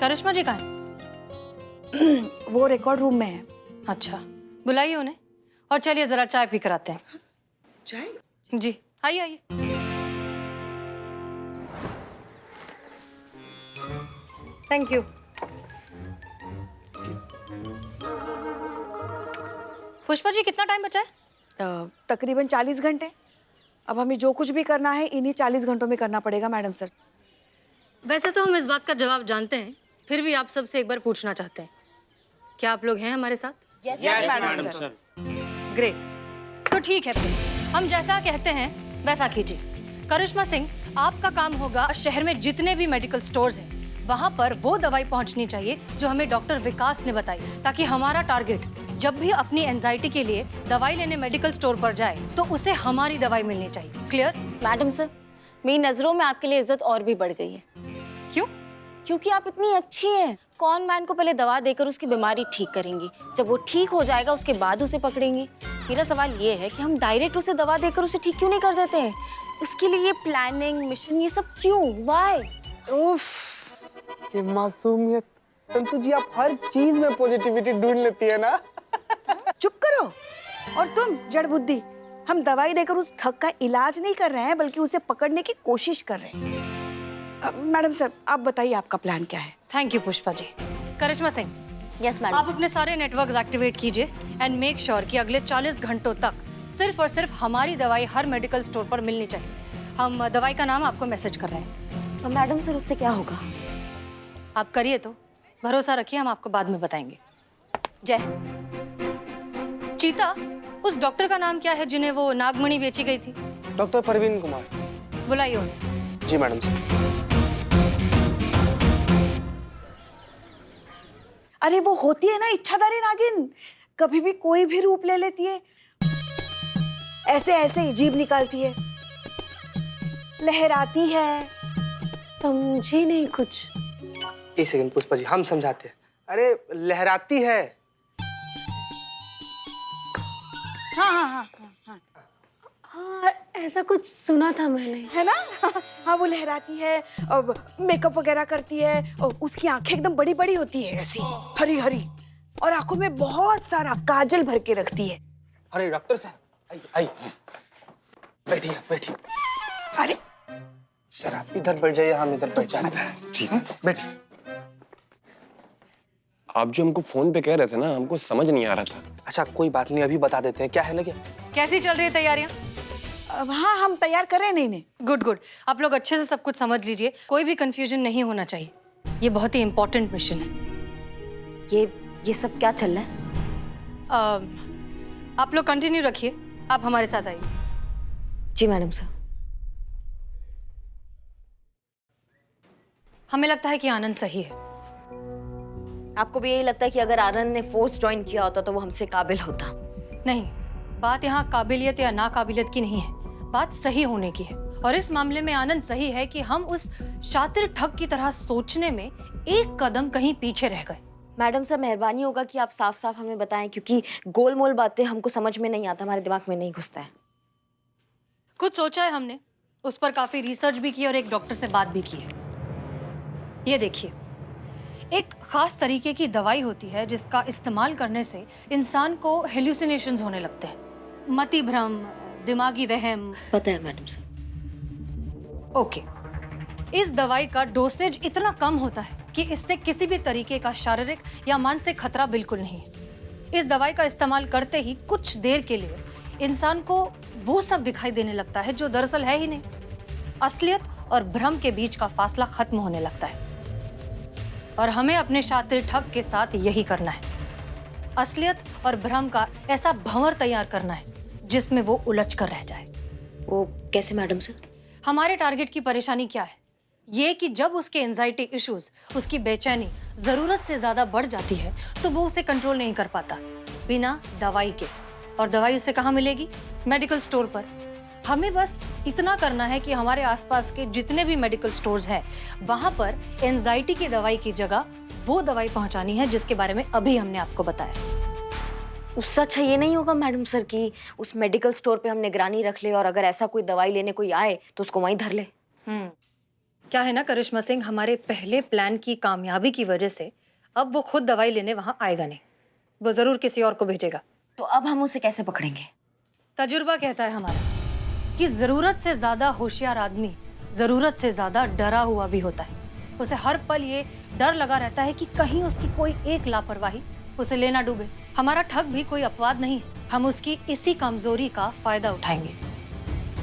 करिश्मा जी कहाँ है? वो रिकॉर्ड रूम में है। अच्छा, बुलाइए उन्हें और चलिए जरा चाय पी कर आते हैं। चाय? जी, आइए आइए। Thank you. पुष्पा जी, कितना टाइम बचा है? तकरीबन 40 घंटे। अब हमें जो कुछ भी करना है इन्हीं 40 घंटों में करना पड़ेगा मैडम सर। वैसे तो हम इस बात का जवाब जानते हैं, फिर भी आप सबसे एक बार पूछना चाहते हैं, क्या आप लोग हैं हमारे साथ? Yes, madam sir. ग्रेट, तो ठीक है, फिर हम जैसा कहते हैं वैसा कीजिए। करिश्मा सिंह, आपका काम होगा शहर में जितने भी मेडिकल स्टोर्स हैं वहां पर वो दवाई पहुंचनी चाहिए जो हमें डॉक्टर विकास ने बताई, ताकि हमारा टारगेट जब भी अपनी एंजाइटी के लिए दवाई लेने मेडिकल स्टोर पर जाए तो उसे हमारी दवाई मिलनी चाहिए। क्लियर? मैडम सर, मेरी नजरों में आपके लिए इज्जत और भी बढ़ गई है। क्यों? क्योंकि आप इतनी अच्छी हैं। कौन मैन को पहले दवा देकर उसकी बीमारी ठीक करेंगी, जब वो ठीक हो जाएगा उसके बाद उसे पकड़ेंगी। मेरा सवाल ये है कि हम डायरेक्ट उसे दवा देकर उसे ठीक क्यों नहीं कर देते हैं? उसके लिए ये प्लानिंग, मिशन, ये सब क्यों? व्हाई? उफ, ये मासूमियत। संतु जी, आप हर चीज में पॉजिटिविटी ढूंढ लेती है ना। चुप करो। और तुम जड़ बुद्धि, हम दवाई देकर उस ठग का इलाज नहीं कर रहे हैं बल्कि उसे पकड़ने की कोशिश कर रहे हैं। मैडम सर, आप बताइए आपका प्लान क्या है? Thank you Pushpa ji. Karishma Singh, yes madam. आप अपने सारे नेटवर्क्स एक्टिवेट कीजिए एंड मेक श्योर कि अगले 40 घंटों तक सिर्फ और सिर्फ हमारी दवाई हर मेडिकल स्टोर पर मिलनी चाहिए। हम दवाई का नाम आपको मैसेज कर रहे हैं। तो मैडम सर उससे क्या होगा? आप करिए, तो भरोसा रखिए, हम आपको बाद में बताएंगे। जय। चीता, उस डॉक्टर का नाम क्या है जिन्हें वो नागमणि बेची गई थी? डॉक्टर परवीन कुमार। बुलाइए उन्हें। जी मैडम जी। अरे वो होती है ना इच्छाधारी नागिन, कभी भी कोई भी रूप ले लेती है, ऐसे ऐसे ही जीभ निकालती है, लहराती है। समझी नहीं कुछ। एक सेकंड पुष्पा जी, हम समझाते हैं। अरे लहराती है। हाँ हाँ हाँ हाँ हाँ, ऐसा कुछ सुना था मैंने, है ना? हाँ, वो लहराती है और मेकअप वगैरह करती है और उसकी आंखें एकदम बड़ी बड़ी होती है, ऐसी हरी हरी, और आंखों में बहुत सारा काजल भर के रखती है। अरे डॉक्टर साहब, आइए बैठिए बैठिए। अरे सर आप इधर बैठ जाइए, हम इधर बैठ जाते हैं। ठीक है, बैठिए। आप जो हमको फोन पे कह रहे थे ना, हमको समझ नहीं आ रहा था। अच्छा कोई बात नहीं, अभी बता देते हैं। क्या है ना, क्या कैसी चल रही है तैयारियां? हाँ, हम तैयार कर रहे हैं। नहीं। गुड गुड, आप लोग अच्छे से सब कुछ समझ लीजिए, कोई भी कंफ्यूजन नहीं होना चाहिए। ये बहुत ही इंपॉर्टेंट मिशन है। ये सब क्या चल रहा है? आप लोग कंटिन्यू रखिए, आप हमारे साथ आइए। जी मैडम सर। हमें लगता है कि आनंद सही है। आपको भी यही लगता है कि अगर आनंद ने फोर्स ज्वाइन किया होता तो वो हमसे काबिल होता? नहीं, बात यहाँ काबिलियत या नाकाबिलियत की नहीं है, बात सही होने की है। और इस मामले में आनंद सही है कि हम उस शातिर ठग की तरह सोचने में एक कदम कहीं पीछे रह गए। मैडम सर, मेहरबानी होगा कि आप साफ साफ हमें बताएं, क्योंकि गोलमोल बातें हमको समझ में नहीं आता, हमारे दिमाग में नहीं घुसता है। कुछ सोचा है हमने, उस पर काफी रिसर्च भी की और एक डॉक्टर से बात भी की है। ये देखिए, एक खास तरीके की दवाई होती है जिसका इस्तेमाल करने से इंसान को हेल्यूसिनेशंस होने लगते हैं, मति भ्रम, दिमागी वहम। पता है मैडम सर। ओके, इस दवाई का डोसेज इतना कम होता है कि इससे किसी भी तरीके का शारीरिक या मानसिक खतरा बिल्कुल नहीं है। इस दवाई का इस्तेमाल करते ही कुछ देर के लिए इंसान को वो सब दिखाई देने लगता है जो दरअसल है ही नहीं। असलियत और भ्रम के बीच का फासला खत्म होने लगता है। और हमें अपने शातिर ठग के साथ यही करना है, असलियत और भ्रम का ऐसा भंवर तैयार करना है जिसमें वो उलझ कर रह जाए। वो कैसे मैडम सर? हमारे टारगेट की परेशानी क्या है? ये कि जब उसके एंजाइटी इश्यूज, उसकी बेचैनी जरूरत से ज्यादा बढ़ जाती है तो वो उसे कंट्रोल नहीं कर पाता बिना दवाई के। और दवाई उसे कहाँ मिलेगी? मेडिकल स्टोर पर। हमें बस इतना करना है कि हमारे आसपास के जितने भी मेडिकल स्टोर्स हैं वहां पर एंजाइटी की दवाई की जगह वो दवाई पहुंचानी है जिसके बारे में अभी हमने आपको बताया। उससे अच्छा ये नहीं होगा मैडम सर कि उस मेडिकल स्टोर पे हम निगरानी रख ले और अगर ऐसा कोई दवाई लेने कोई आए तो उसको वहीं धर ले? क्या है ना करिश्मा सिंह, हमारे पहले प्लान की कामयाबी की वजह से अब वो खुद दवाई लेने वहां आएगा नहीं, वो जरूर किसी और को भेजेगा। तो अब हम उसे कैसे पकड़ेंगे? तजुर्बा कहता है हमारा कि जरूरत से ज्यादा होशियार आदमी जरूरत से ज्यादा डरा हुआ भी होता है। उसे हर पल ये डर लगा रहता है कि कहीं उसकी कोई एक लापरवाही उसे लेना डूबे। हमारा ठग भी कोई अपवाद नहीं है, हम उसकी इसी कमजोरी का फायदा उठाएंगे।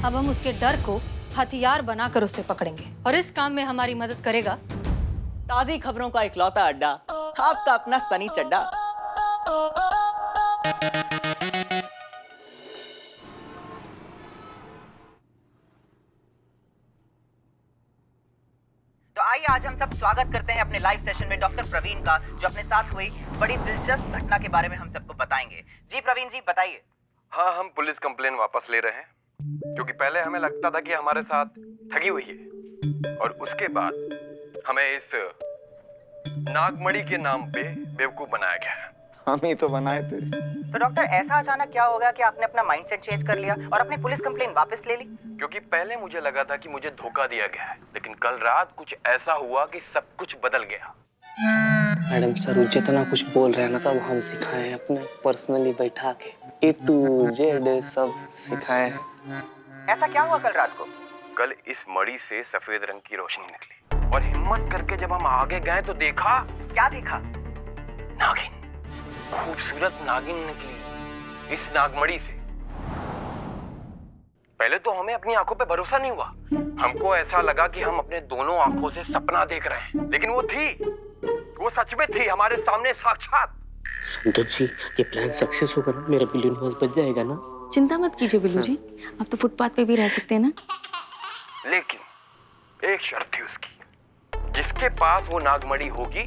अब हम उसके डर को हथियार बनाकर उसे पकड़ेंगे और इस काम में हमारी मदद करेगा ताजी खबरों का इकलौता अड्डा, आपका अपना सनी चड्डा। तो आइए आज हम सब स्वागत करते हैं अपने लाइव सेशन में डॉक्टर प्रवीण का, जो अपने साथ हुई बड़ी दिलचस्प घटना के बारे में हम सबको बताएंगे। जी प्रवीण जी बताइए। हाँ, हम पुलिस कंप्लेन वापस ले रहे हैं क्योंकि पहले हमें लगता था कि हमारे साथ ठगी हुई है और उसके बाद हमें इस नागमणि के नाम पे बेवकूफ बनाया गया है। हम ही तो बनाए थे। तो डॉक्टर ऐसा अचानक क्या हो गया कि आपने अपना माइंडसेट चेंज कर लिया और अपनी पुलिस कंप्लेन वापस ले ली? क्योंकि पहले मुझे लगा था कि मुझे धोखा दिया गया है, लेकिन कल रात कुछ ऐसा हुआ कि सब कुछ बदल गया। मैडम सर जितना कुछ बोल रहे हैं ना सब हम सिखाए हैं अपने पर्सनली बैठा के। A to Z सब सिखाया है। ऐसा क्या हुआ कल रात को? कल इस मणि से सफेद रंग की रोशनी निकली और हिम्मत करके जब हम आगे गए तो देखा। क्या देखा? नागिन, खूबसूरत नागिन निकली इस नागमणि से। पहले तो हमें अपनी आंखों पे भरोसा नहीं हुआ। हमको ऐसा लगा कि हम अपने दोनों आंखों से सपना देख रहे हैं, लेकिन वो थी, वो सच में थी हमारे सामने साक्षात। संतोष जी, ये प्लान सक्सेस होगा ना, मेरा बिल्ली निवास बच जाएगा ना? चिंता मत कीजिए बिल्लू जी, आप तो फुटपाथ पे भी रह सकते हैं ना। लेकिन एक शर्त थी उसकी, जिसके पास वो नागमणि होगी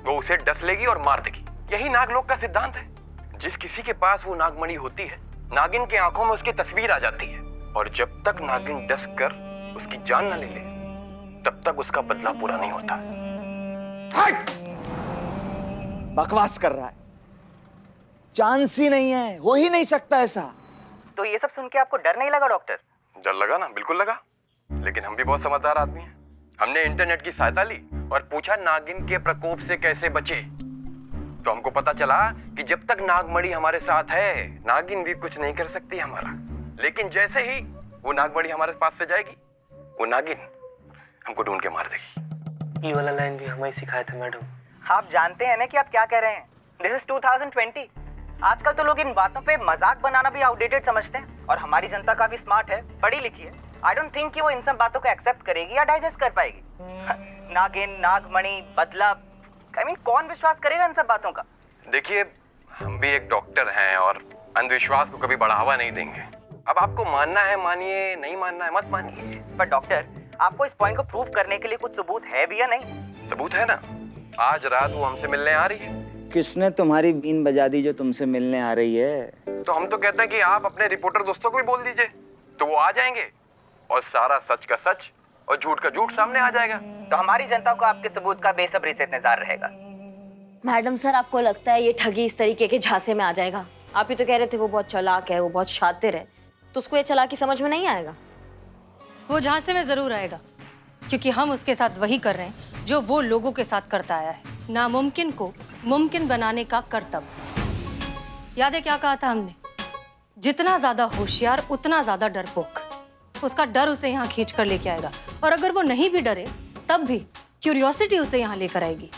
वो उसे डस लेगी और मार देगी। यही नागलोक का सिद्धांत है। जिस किसी के पास वो नागमणि होती है, नागिन की आंखों में उसकी तस्वीर आ जाती है, और जब तक नागिन डस कर उसकी जान न ले ले, तब तक उसका बदला पूरा नहीं होता। बकवास कर रहा है, चांस ही नहीं है, हो ही नहीं सकता ऐसा। तो ये सब सुन के आपको डर नहीं लगा डॉक्टर? डर लगा ना, बिल्कुल लगा, लेकिन हम भी बहुत समझदार आदमी हैं। हमने इंटरनेट की सहायता ली और पूछा नागिन के प्रकोप से कैसे बचे। तो हमको पता चला कि जब तक नागमणि हमारे साथ है, नागिन भी कुछ नहीं कर सकती हमारा। लेकिन जैसे ही वो नागमणि हमारे पास से जाएगी, वो नागिन हमको ढूंढ के मार देगी। ये वाला लाइन भी हमें सिखाया था मैडम। आप जानते हैं ना कि आप क्या कह रहे हैं? This is 2020। आजकल तो लोग इन बातों पे मजाक बनाना भी आउटडेटेड समझते हैं, और हमारी जनता काफी स्मार्ट है, पढ़ी लिखी है। आई डोंट थिंक कि वो इन सब बातों को एक्सेप्ट करेगी या डाइजेस्ट कर पाएगी। नागिन, नागमणि, बदला, आई मीन कौन विश्वास करेगा इन सब बातों का? देखिए, हम भी एक डॉक्टर हैं और अंधविश्वास को कभी बढ़ावा नहीं देंगे। अब आपको मानना है मानिए, नहीं मानना है मत मानिए। पर डॉक्टर, आपको इस पॉइंट को प्रूव करने के लिए कुछ सबूत है भी या नहीं? सबूत है ना, आज रात वो हमसे मिलने आ रही है। किसने तुम्हारी बीन बजा दी जो तुमसे मिलने आ रही है? तो हम तो कहते हैं कि आप अपने रिपोर्टर दोस्तों को भी बोल दीजिए, तो वो आ जाएंगे और सारा सच का सच और झूठ का झूठ सामने आ जाएगा। तो हमारी जनता को आपके सबूत का बेसब्री से इंतजार रहेगा। मैडम सर, आपको लगता है ये ठगी इस तरीके के झांसे में आ जाएगा? आप ही तो कह रहे थे वो बहुत चालाक है, वो बहुत शातिर है, तो उसको ये चालाकी समझ में नहीं आएगा? वो झांसे में जरूर आएगा, क्योंकि हम उसके साथ वही कर रहे हैं जो वो लोगों के साथ करता आया है, नामुमकिन को मुमकिन बनाने का कर्तव्य। याद है क्या कहा था हमने? जितना ज्यादा होशियार उतना ज्यादा डरपोक। उसका डर उसे यहाँ खींच कर लेके आएगा, और अगर वो नहीं भी डरे तब भी क्यूरियोसिटी उसे यहाँ लेकर आएगी।